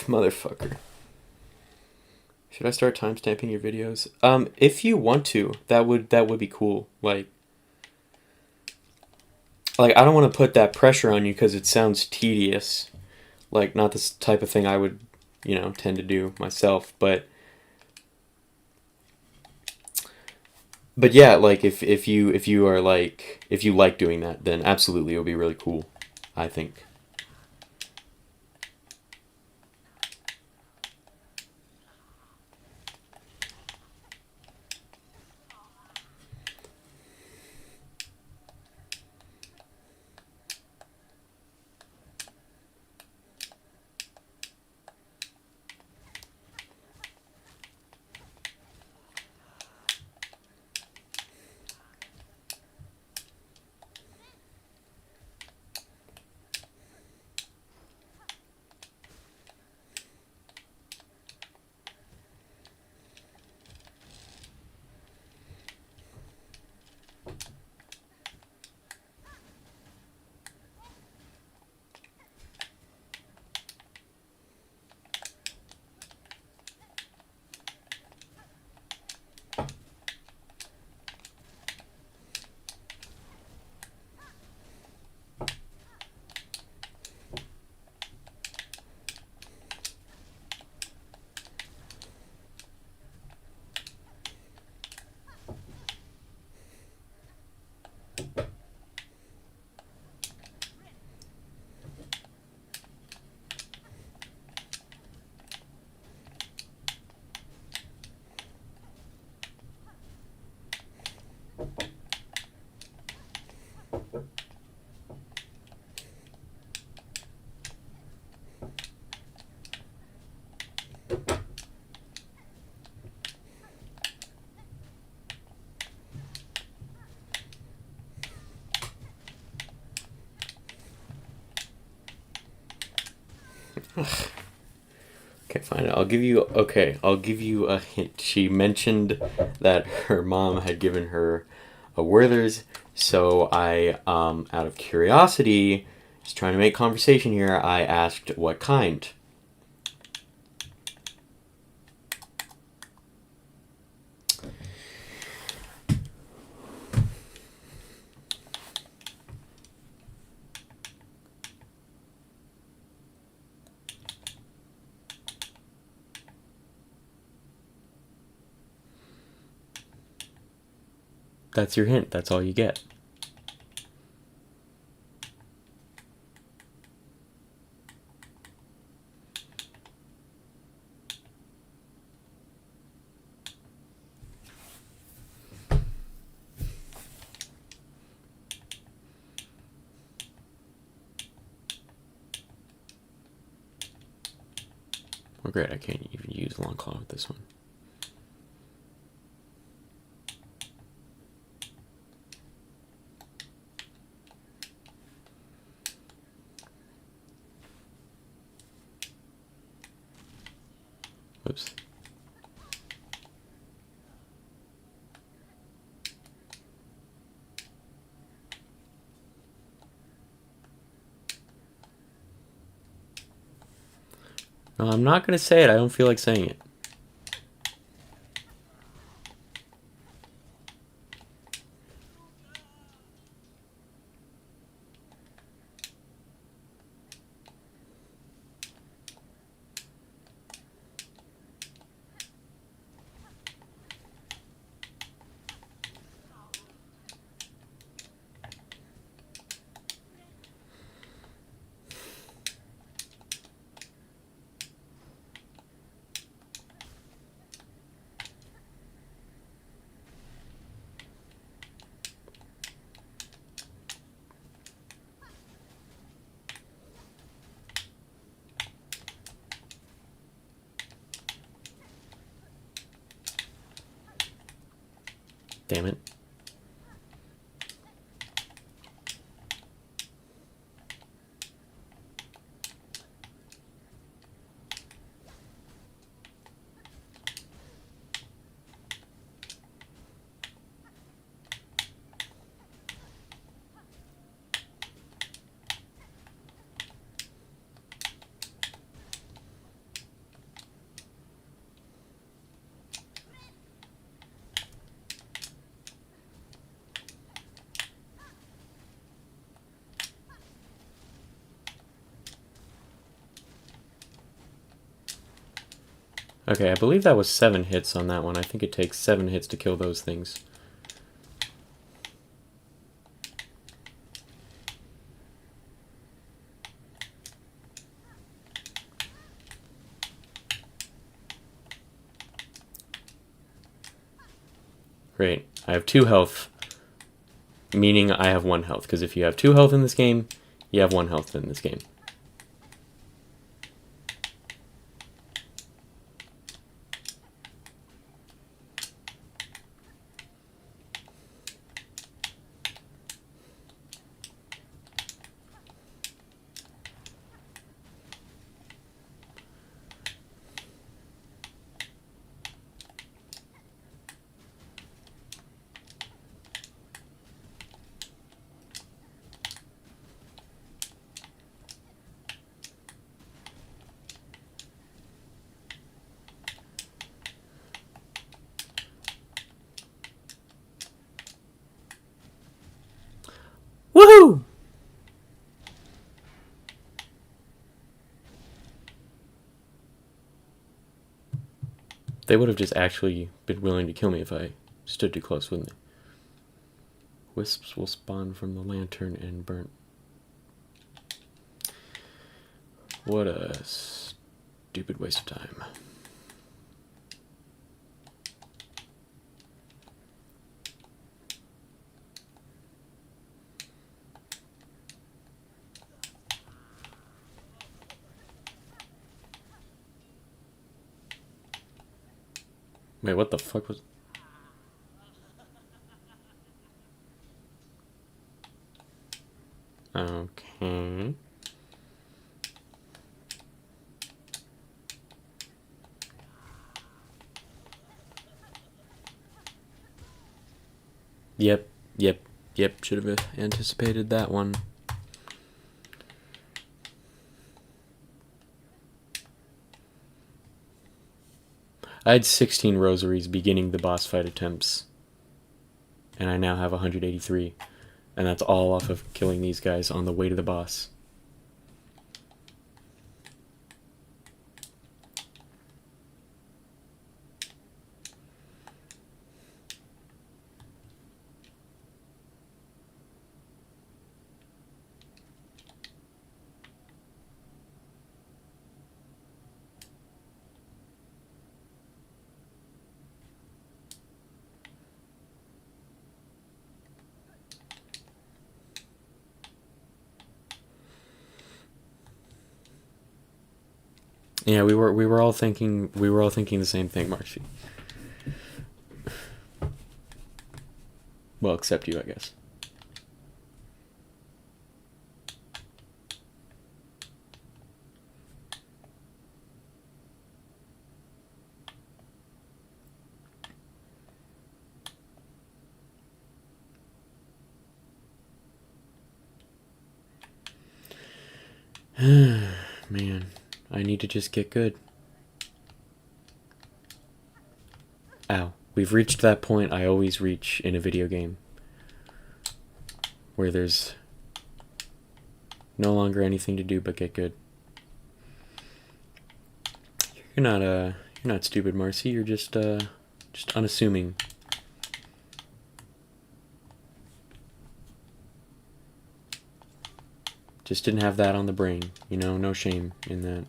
A: Motherfucker. Should I start timestamping your videos? If you want to, that would be cool. Like I don't want to put that pressure on you because it sounds tedious. Like not this type of thing I would, tend to do myself, but yeah, like if you are like if you like doing that, then absolutely it'll be really cool, I think. Okay, fine. I'll give you. Okay, I'll give you a hint. She mentioned that her mom had given her a Werther's, so out of curiosity, just trying to make conversation here, I asked what kind. That's your hint. That's all you get. Oh, great. I can't even use long claw with this one. Whoops. No, I'm not going to say it. I don't feel like saying it. Damn it. Okay, I believe that was 7 hits on that one. I think it takes 7 hits to kill those things. Great. I have 2 health, meaning I have 1 health. Because if you have 2 health in this game, you have 1 health in this game. Woohoo! They would have just actually been willing to kill me if I stood too close, wouldn't they? Wisps will spawn from the lantern and burn. What a stupid waste of time. Wait, what the fuck was... Okay. Yep, yep, yep. Should have anticipated that one. I had 16 rosaries beginning the boss fight attempts, and I now have 183, and that's all off of killing these guys on the way to the boss. Yeah, we were all thinking the same thing, Marshy. Well, except you, I guess. Man, I need to just get good. Ow. We've reached that point I always reach in a video game, where there's no longer anything to do but get good. You're not stupid, Marcy. You're just unassuming. Just didn't have that on the brain, you know, no shame in that.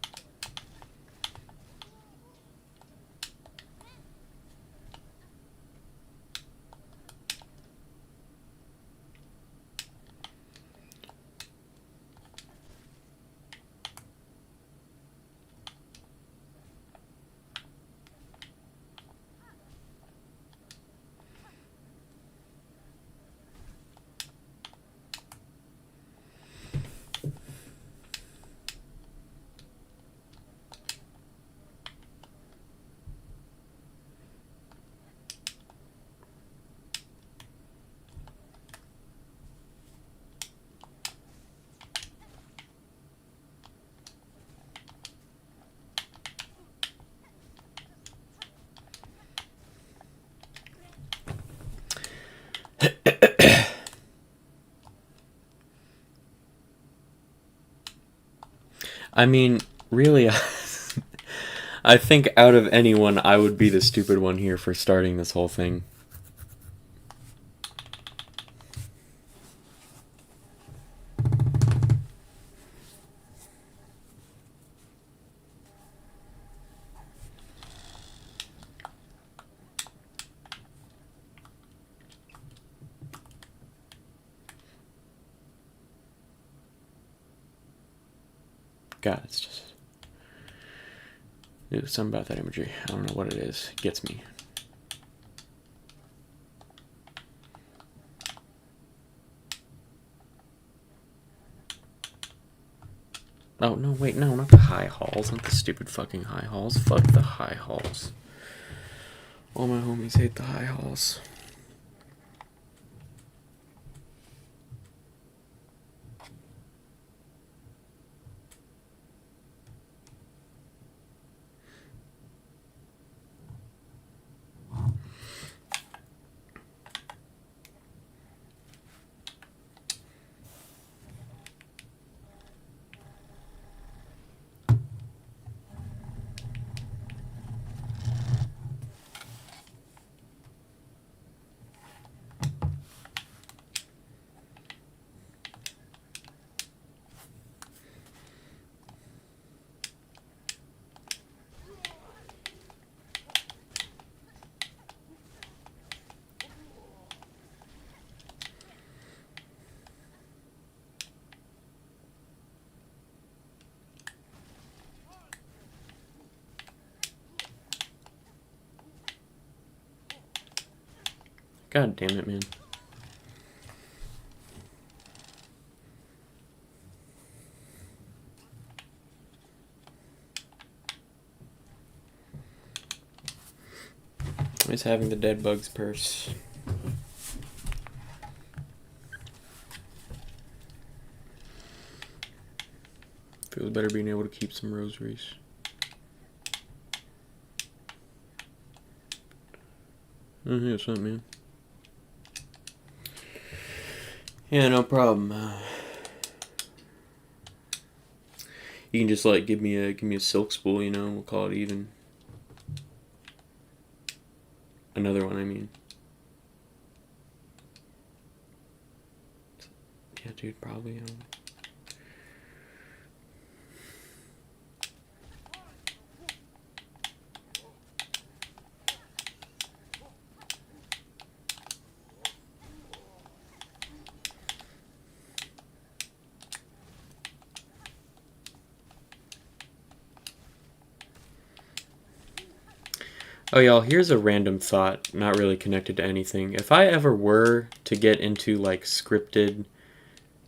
A: I mean, really, I think out of anyone, I would be the stupid one here for starting this whole thing. God, it's just... There's something about that imagery. I don't know what it is. It gets me. Oh, no, wait, no, not the high halls. Not the stupid fucking high halls. Fuck the high halls. All my homies hate the high halls. God damn it, man. Always having the dead bugs purse. Feels better being able to keep some rosaries. Oh, yeah, what's up, man? Yeah, no problem. You can just like give me a silk spool, you know. We'll call it even. Another one, I mean. Yeah, dude, probably. Oh, y'all, here's a random thought, not really connected to anything. If I ever were to get into like scripted,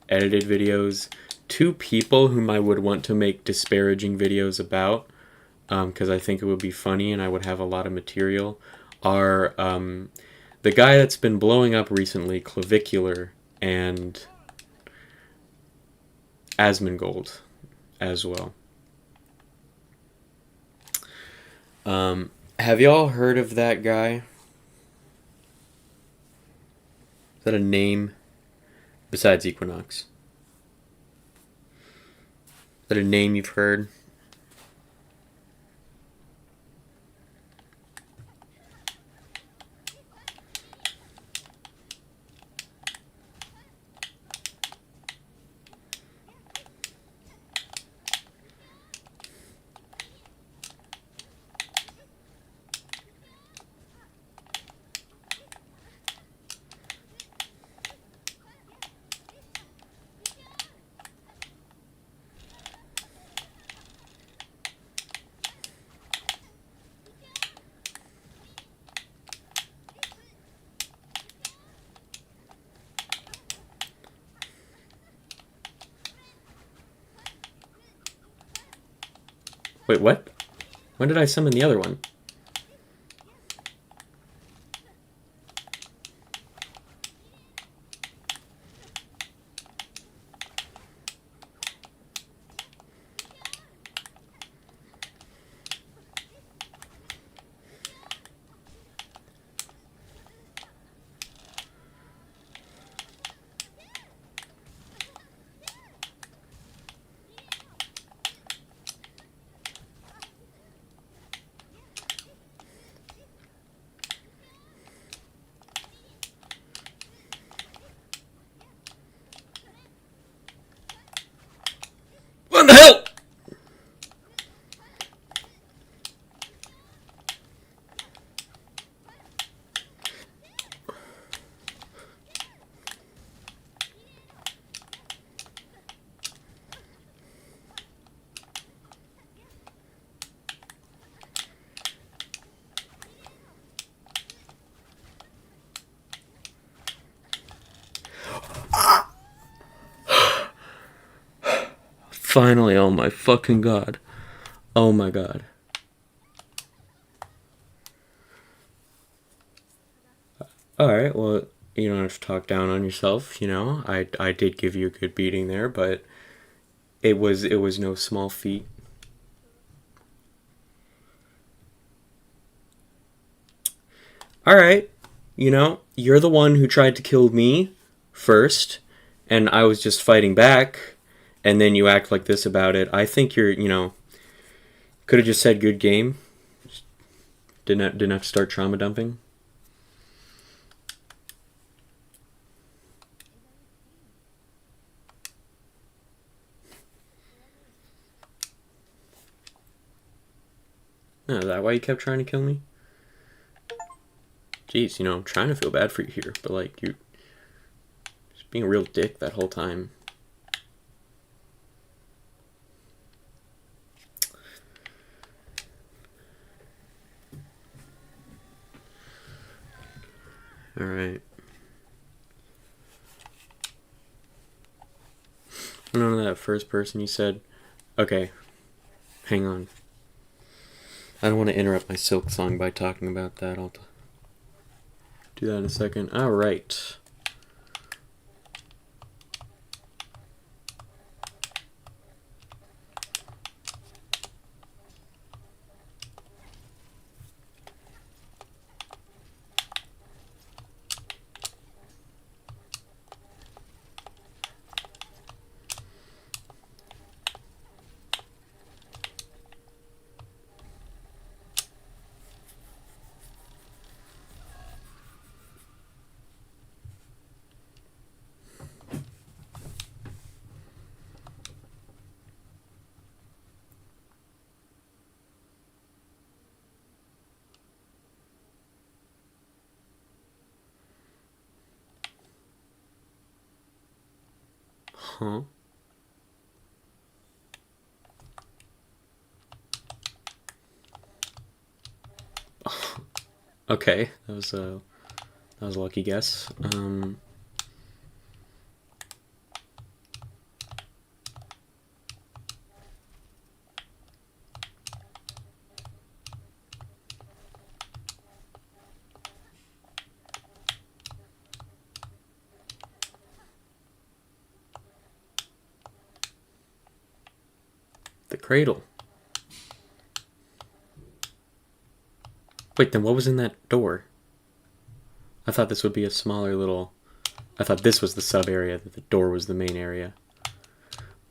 A: edited videos, two people whom I would want to make disparaging videos about, because I think it would be funny and I would have a lot of material, are the guy that's been blowing up recently, Clavicular, and Asmongold as well. Have y'all heard of that guy? Is that a name besides Equinox? Is that a name you've heard? Wait, what? When did I summon the other one? What the hell? Finally, oh my fucking god. Oh my god. Alright, well, you don't have to talk down on yourself, you know. I did give you a good beating there, but it was no small feat. Alright, you know, you're the one who tried to kill me first, and I was just fighting back, and then you act like this about it. I think you're, you know, could have just said good game. Didn't have to start trauma dumping. No, is that why you kept trying to kill me? Jeez, you know, I'm trying to feel bad for you here, but like, you're just being a real dick that whole time. Alright. None of that first person you said. Okay, hang on. I don't want to interrupt my silksong by talking about that. I'll do that in a second. Alright. Huh? Okay, that was a lucky guess. The cradle. Wait, then what was in that door? I thought this would be a smaller little... I thought this was the sub area, that the door was the main area.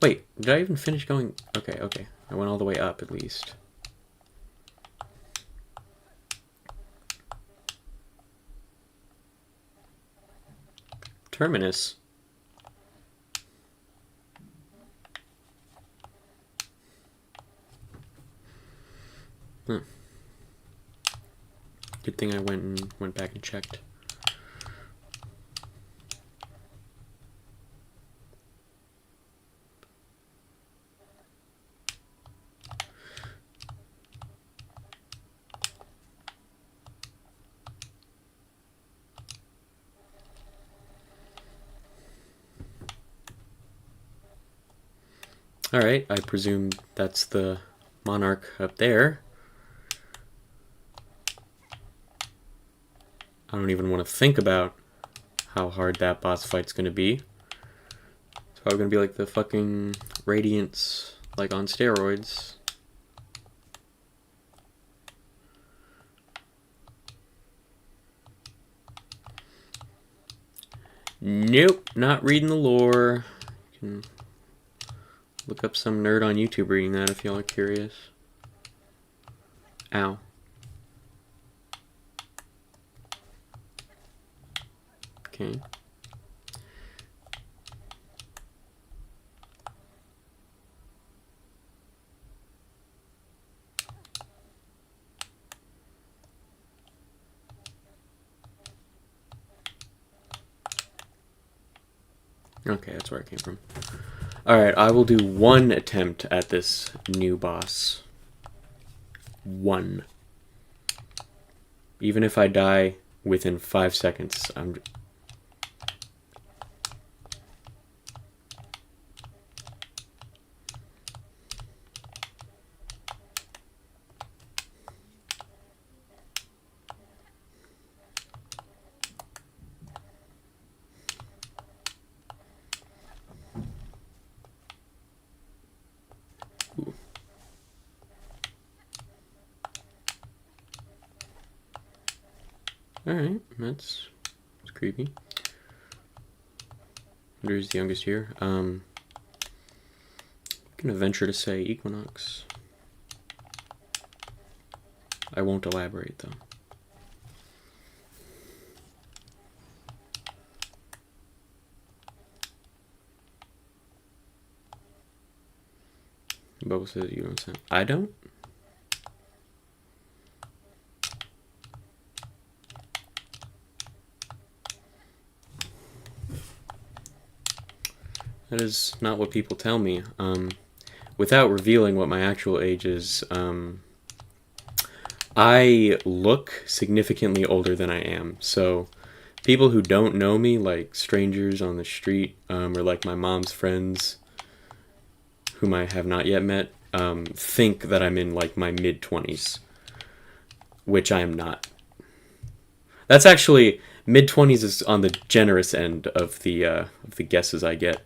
A: Wait, did I even finish going... Okay, okay. I went all the way up, at least. Terminus. Huh. Good thing I went back and checked. Alright, I presume that's the monarch up there. I don't even want to think about how hard that boss fight's gonna be. It's probably gonna be like the fucking Radiance, like on steroids. Nope, not reading the lore. You can look up some nerd on YouTube reading that if y'all are curious. Ow. Okay. Okay, that's where I came from. Alright, I will do one attempt at this new boss. One. Even if I die within 5 seconds, I'm... Alright, that's creepy. Who's the youngest here? I'm gonna venture to say Equinox. I won't elaborate though. Bubble says you don't sound. I don't? That is not what people tell me. Without revealing what my actual age is, I look significantly older than I am. So people who don't know me, like strangers on the street, or like my mom's friends, whom I have not yet met, think that I'm in like my mid-20s, which I am not. That's actually, mid-20s is on the generous end of the guesses I get.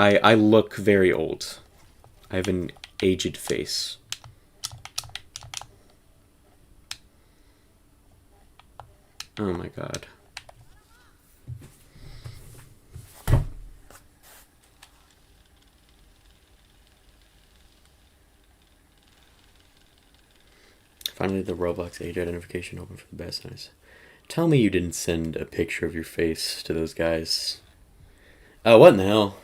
A: I look very old. I have an aged face. Oh my god. Finally, the Roblox age identification open for the best. Nice. Tell me you didn't send a picture of your face to those guys. Oh, what in the hell?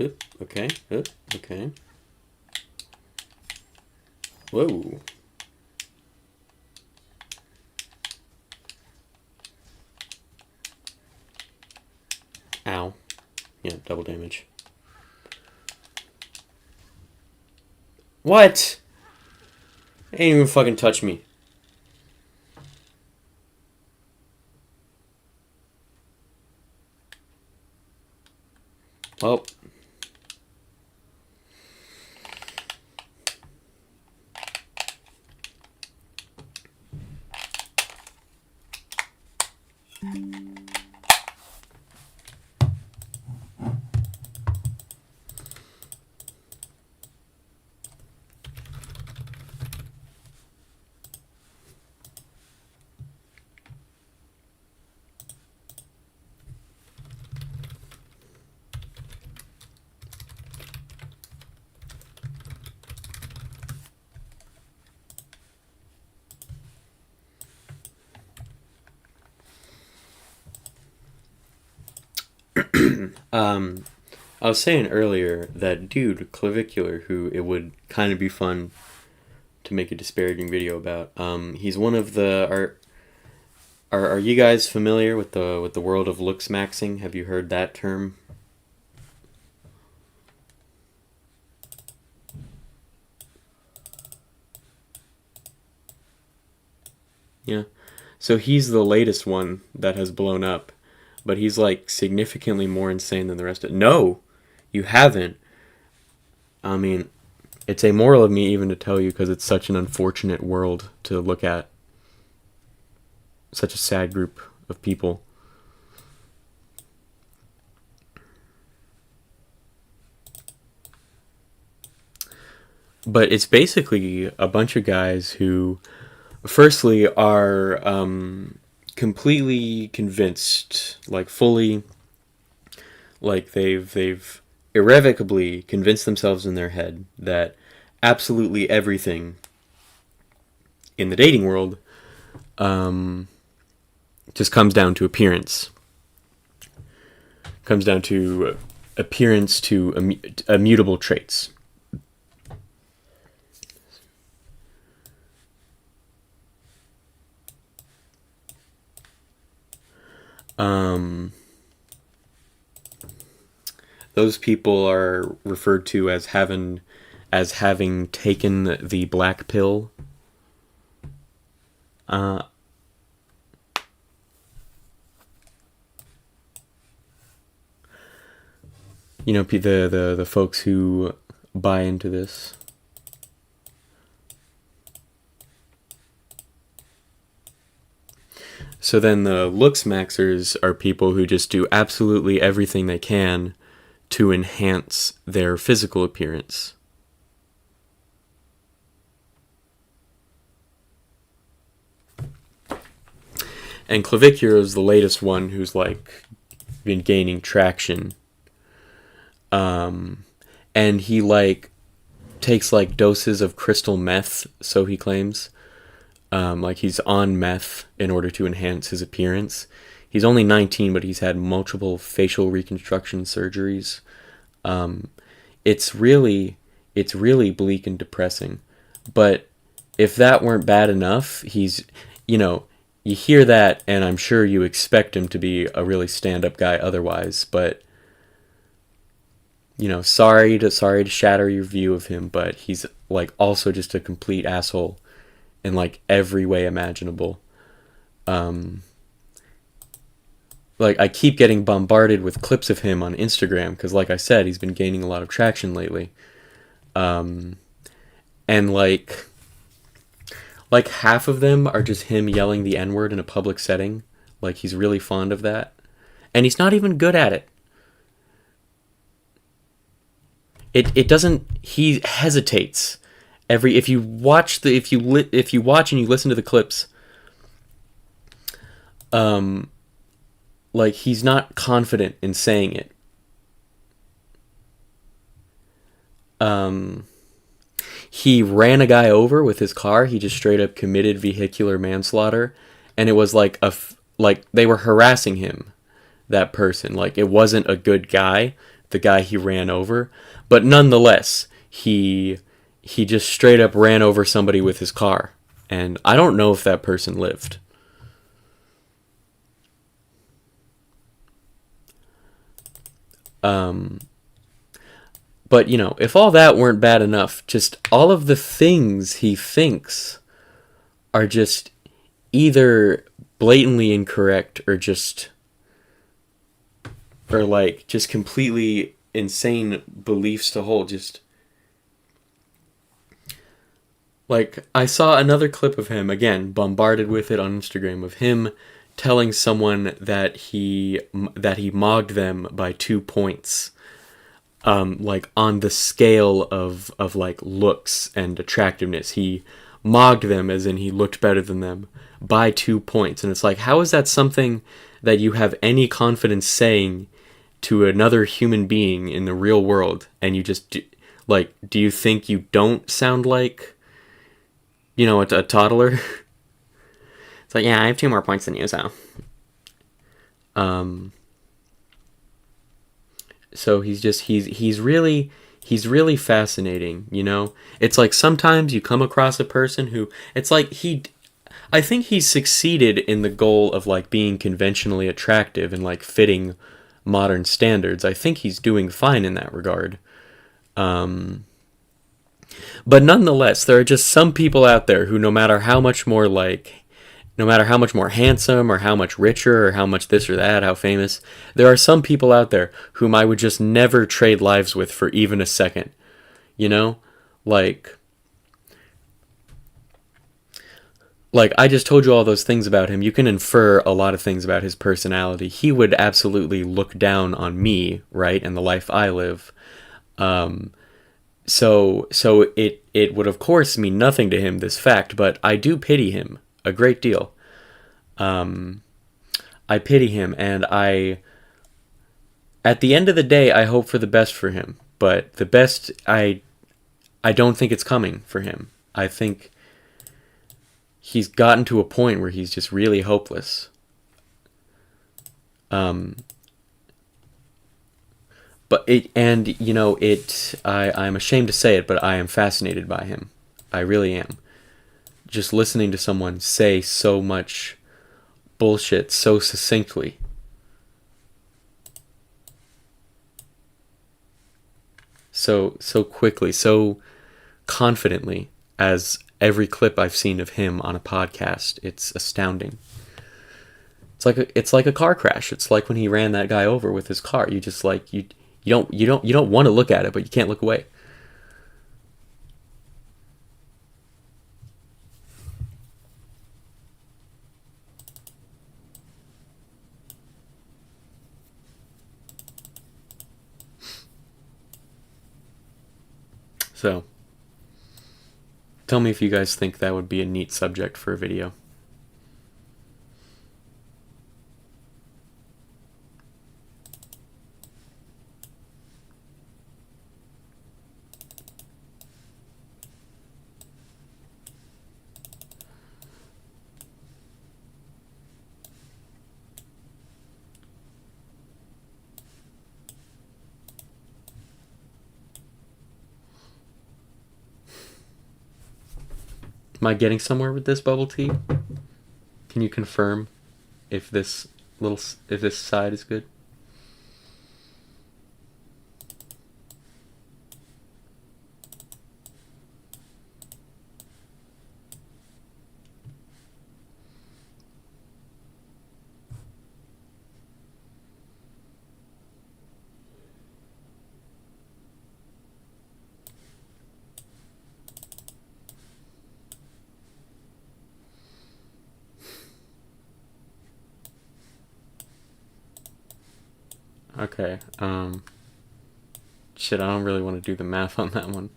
A: Oop, okay, oop, okay. Whoa. Ow. Yeah, double damage. What? They ain't even fucking touch me. Well. I was saying earlier that dude, Clavicular, who it would kind of be fun to make a disparaging video about. He's one of the are you guys familiar with the world of looks maxing? Have you heard that term? Yeah. So he's the latest one that has blown up, but he's like significantly more insane than the rest of it. No, you haven't. I mean, it's amoral of me even to tell you because it's such an unfortunate world to look at. Such a sad group of people. But it's basically a bunch of guys who, firstly, are completely convinced, like fully, like they've irrevocably convinced themselves in their head that absolutely everything in the dating world just comes down to appearance. Comes down to appearance to immutable traits. Those people are referred to as having taken the black pill. You know, the folks who buy into this. So then the looks maxers are people who just do absolutely everything they can to enhance their physical appearance. And Clavicular is the latest one who's like been gaining traction. And he like takes like doses of crystal meth, so he claims. Like he's on meth in order to enhance his appearance. He's only 19, but he's had multiple facial reconstruction surgeries. It's really bleak and depressing. But if that weren't bad enough, he's, you know, you hear that and I'm sure you expect him to be a really stand-up guy otherwise, but you know, sorry to shatter your view of him, but he's like also just a complete asshole in like every way imaginable. Like I keep getting bombarded with clips of him on Instagram because, like I said, he's been gaining a lot of traction lately. And like half of them are just him yelling the N-word in a public setting. Like he's really fond of that, and he's not even good at it. It doesn't. He hesitates. If you watch and you listen to the clips, like he's not confident in saying it. He ran a guy over with his car. He just straight up committed vehicular manslaughter, and it was like like they were harassing him. That person, like it wasn't a good guy, the guy he ran over, but nonetheless, he he just straight up ran over somebody with his car. And I don't know if that person lived. But, if all that weren't bad enough, just all of the things he thinks are just either blatantly incorrect or like just completely insane beliefs to hold. Just like I saw another clip of him, again, bombarded with it on Instagram, of him telling someone that he mogged them by 2 points, like on the scale of like looks and attractiveness. He mogged them, as in he looked better than them, by 2 points. And it's like, how is that something that you have any confidence saying to another human being in the real world? And you just do you think you don't sound like, a toddler? It's like, yeah, I have 2 more points than you, so. So he's really fascinating, It's like sometimes you come across a person who, it's like I think he's succeeded in the goal of like being conventionally attractive and like fitting modern standards. I think he's doing fine in that regard. But nonetheless, there are just some people out there who, no matter how much more handsome or how much richer or how much this or that, how famous, there are some people out there whom I would just never trade lives with for even a second. Like I just told you all those things about him. You can infer a lot of things about his personality. He would absolutely look down on me, right, and the life I live. So it would of course mean nothing to him, this fact, but I do pity him a great deal. I pity him, and at the end of the day, I hope for the best for him. But the best, I don't think it's coming for him. I think he's gotten to a point where he's just really hopeless. But I'm ashamed to say it, but I am fascinated by him. I really am. Just listening to someone say so much bullshit so succinctly. So quickly, so confidently, as every clip I've seen of him on a podcast. It's astounding. It's like a car crash. It's like when he ran that guy over with his car. You just like you don't want to look at it, but you can't look away. So, tell me if you guys think that would be a neat subject for a video. Am I getting somewhere with this bubble tea? Can you confirm if this side is good? Okay. Shit, I don't really want to do the math on that one.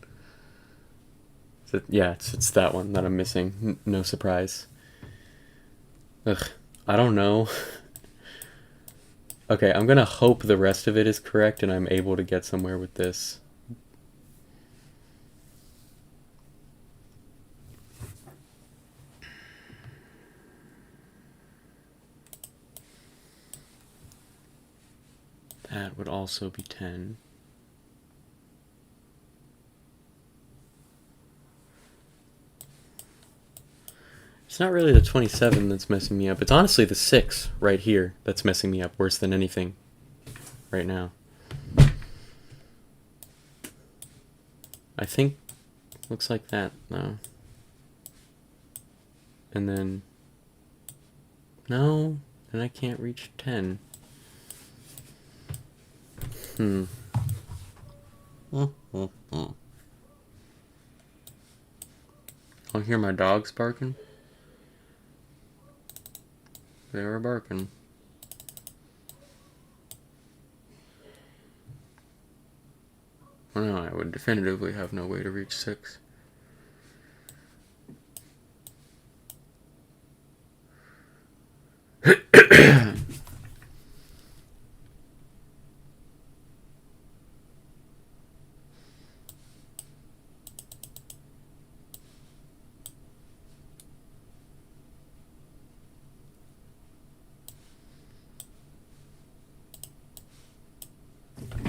A: Yeah, it's that one that I'm missing. No surprise. Ugh, I don't know. Okay, I'm gonna hope the rest of it is correct and I'm able to get somewhere with this. That would also be 10. It's not really the 27 that's messing me up. It's honestly the 6 right here that's messing me up worse than anything right now. I think looks like that now. And then no, then I can't reach 10. I'll hear my dogs barking. They were barking. Well, no, I would definitively have no way to reach 6.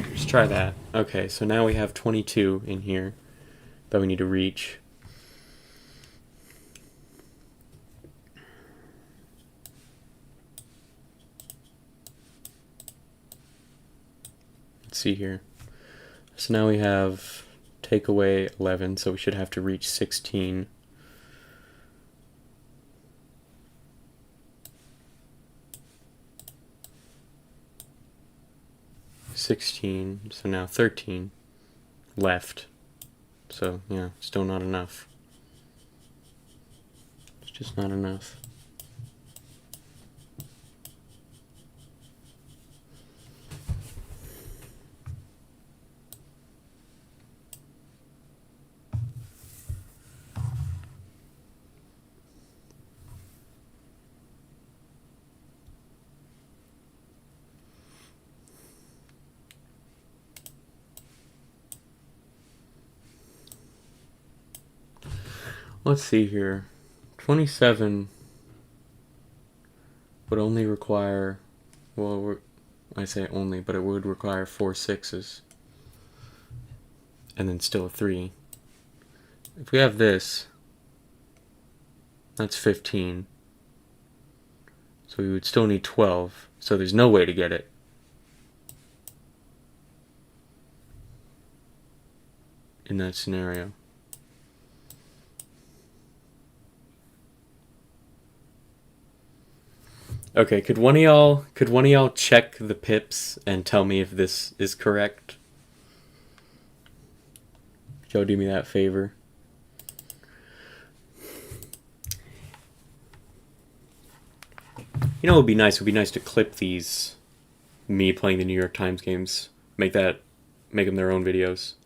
A: Let's try that. Okay, so now we have 22 in here that we need to reach. Let's see here. So now we have take away 11, so we should have to reach 16. So now 13 left. So yeah, still not enough. It's just not enough. Let's see here. 27 would only require, well, I say only, but it would require 4 6s. And then still a 3. If we have this, that's 15. So we would still need 12. So there's no way to get it. In that scenario. Okay, could one of y'all check the pips and tell me if this is correct? Could y'all do me that favor? You know what would be nice? It would be nice to clip these, me playing the New York Times games. Make them their own videos.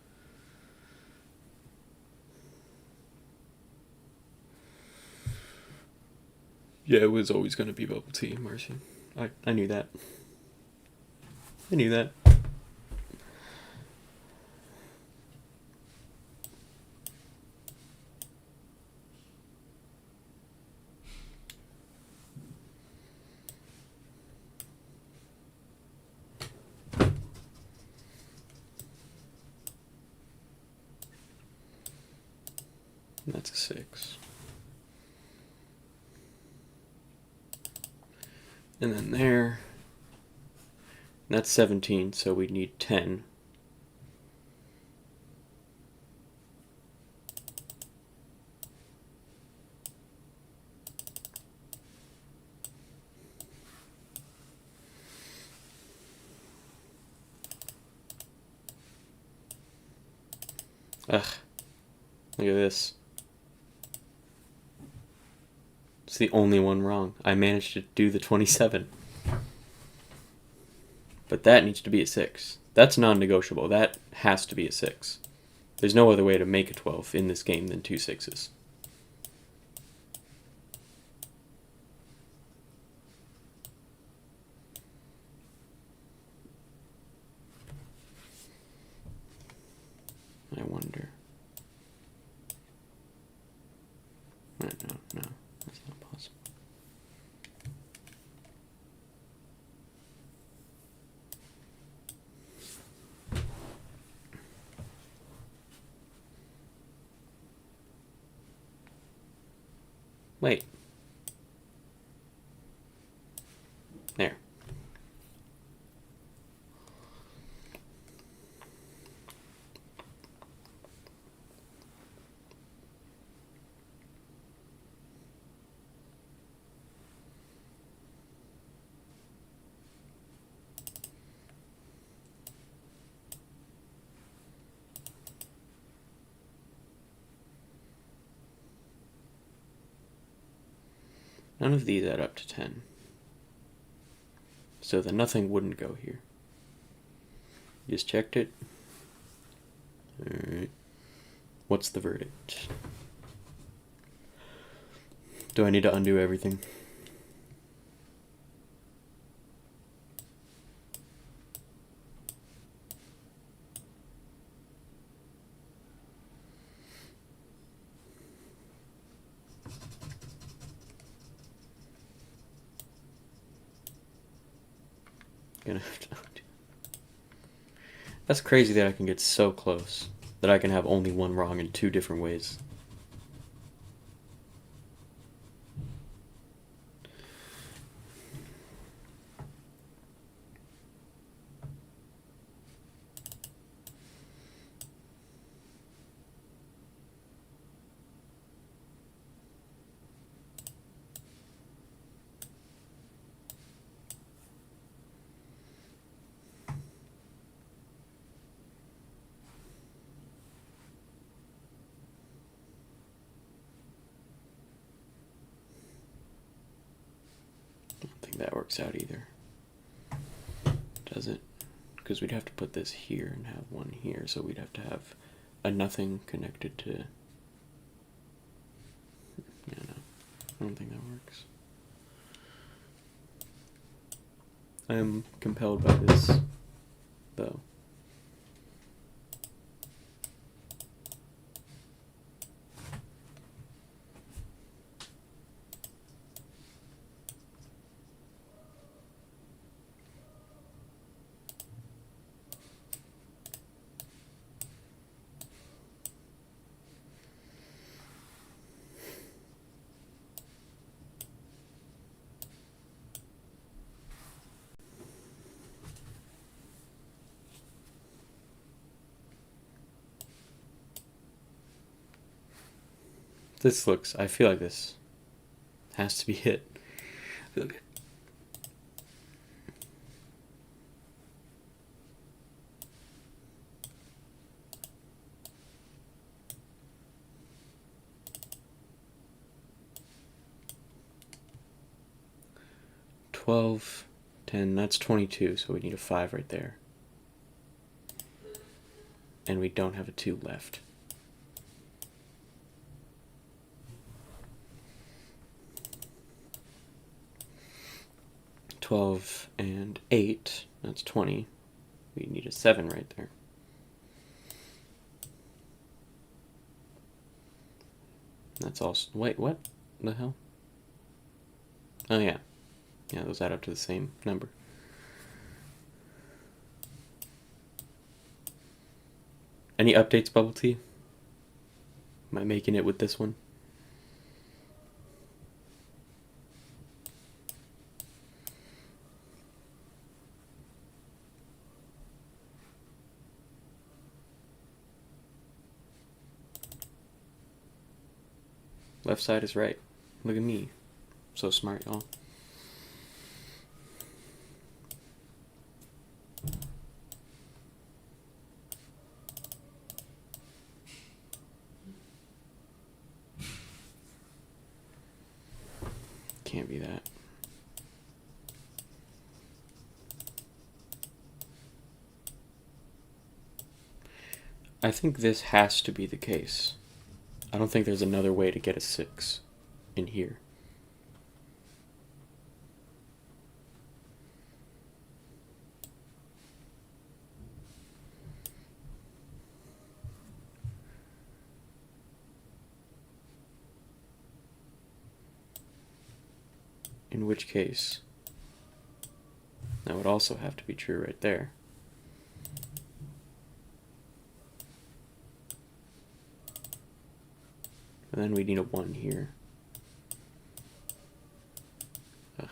A: Yeah, it was always going to be bubble tea, Marcy. I knew that. I knew that. That's a 6. And then there. And that's 17, so we need 10. Ugh. Look at this. It's the only one wrong. I managed to do the 27. But that needs to be a 6. That's non-negotiable. That has to be a 6. There's no other way to make a 12 in this game than 2 6s. I wonder. No, that's not possible. Wait, There. None of these add up to 10. So the nothing wouldn't go here. Just checked it. Alright. What's the verdict? Do I need to undo everything? Gonna have to undo. That's crazy that I can get so close that I can have only one wrong in two different ways. That works out either. Does it? Because we'd have to put this here and have one here, so we'd have to have a nothing connected to... Yeah, no. I don't think that works. I am compelled by this, though. This looks, I feel like this has to be hit. I feel good. $12, $10, that's 22, so we need a 5 right there. And we don't have a 2 left. $12 and 8, that's 20. We need a 7 right there. That's all. Wait, what the hell? Oh, yeah. Yeah, those add up to the same number. Any updates, Bubble Tea? Am I making it with this one? Left side is right. Look at me. So smart, y'all. Can't be that. I think this has to be the case. I don't think there's another way to get a 6 in here. In which case, that would also have to be true right there. And then we need a 1 here. Ugh.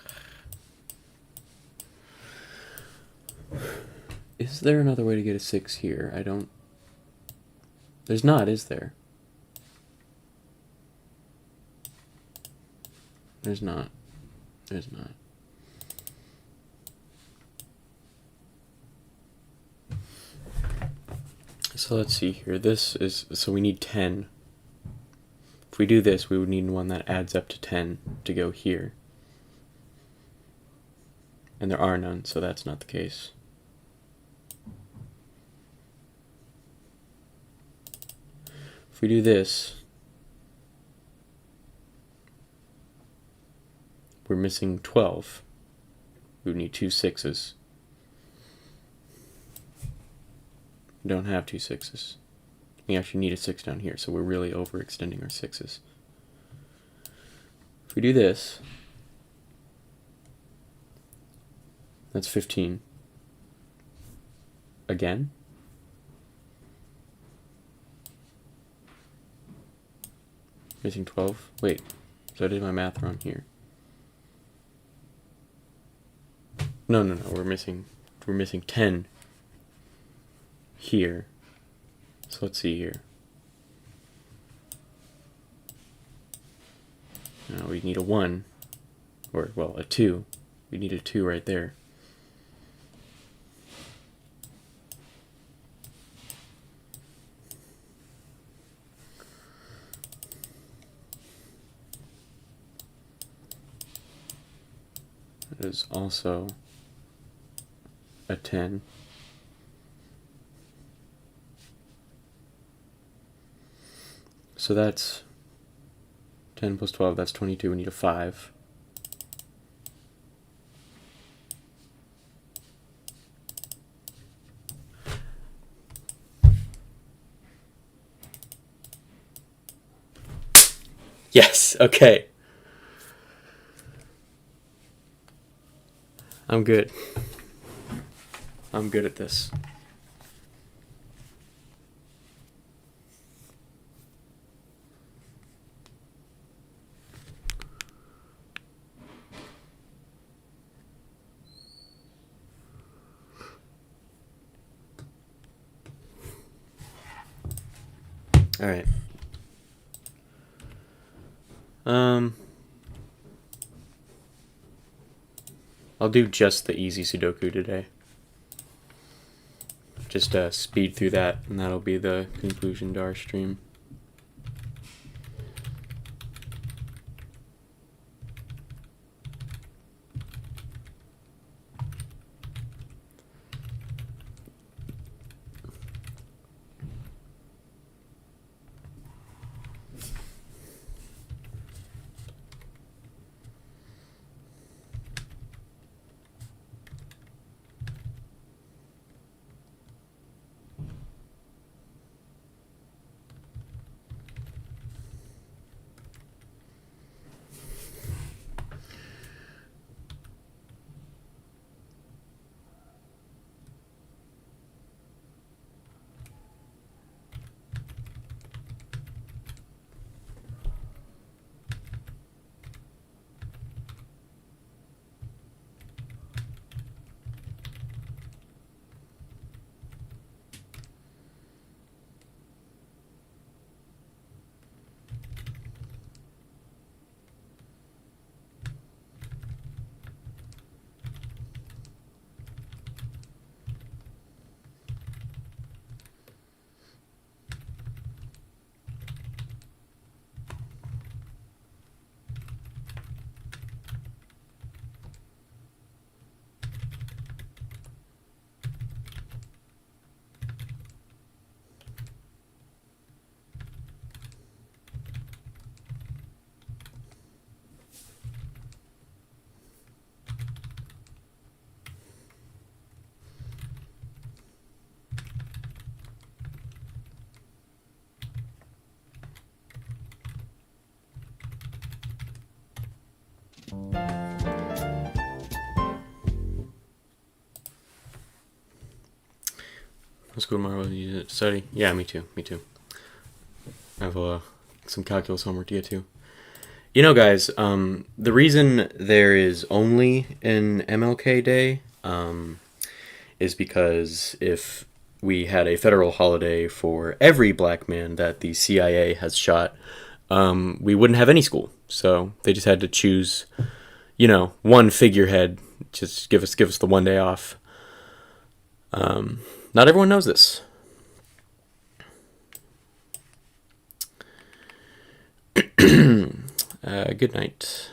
A: Is there another way to get a 6 here? I don't... There's not, is there? There's not. There's not. So let's see here. This is... So we need 10. If we do this, we would need one that adds up to 10 to go here. And there are none, so that's not the case. If we do this, we're missing 12. We would need 2 6s. We don't have 2 6s. We actually need a 6 down here, so we're really overextending our 6s. If we do this, that's 15. Again. Missing 12. Wait, so I did my math wrong here. No, we're missing 10 here. So let's see here. Now we need a 1, or well, a 2. We need a 2 right there. That is also a 10. So that's 10 plus 12, that's 22. We need a 5. Yes, okay. I'm good. I'm good at this. All right. I'll do just the easy Sudoku today. Just speed through that, and that'll be the conclusion to our stream. Let's go tomorrow and study. Yeah, me too. Me too. I have some calculus homework to get to. You know, guys, the reason there is only an MLK Day is because if we had a federal holiday for every black man that the CIA has shot, we wouldn't have any school. So they just had to choose, one figurehead. Just give us the one day off. Not everyone knows this. Good night.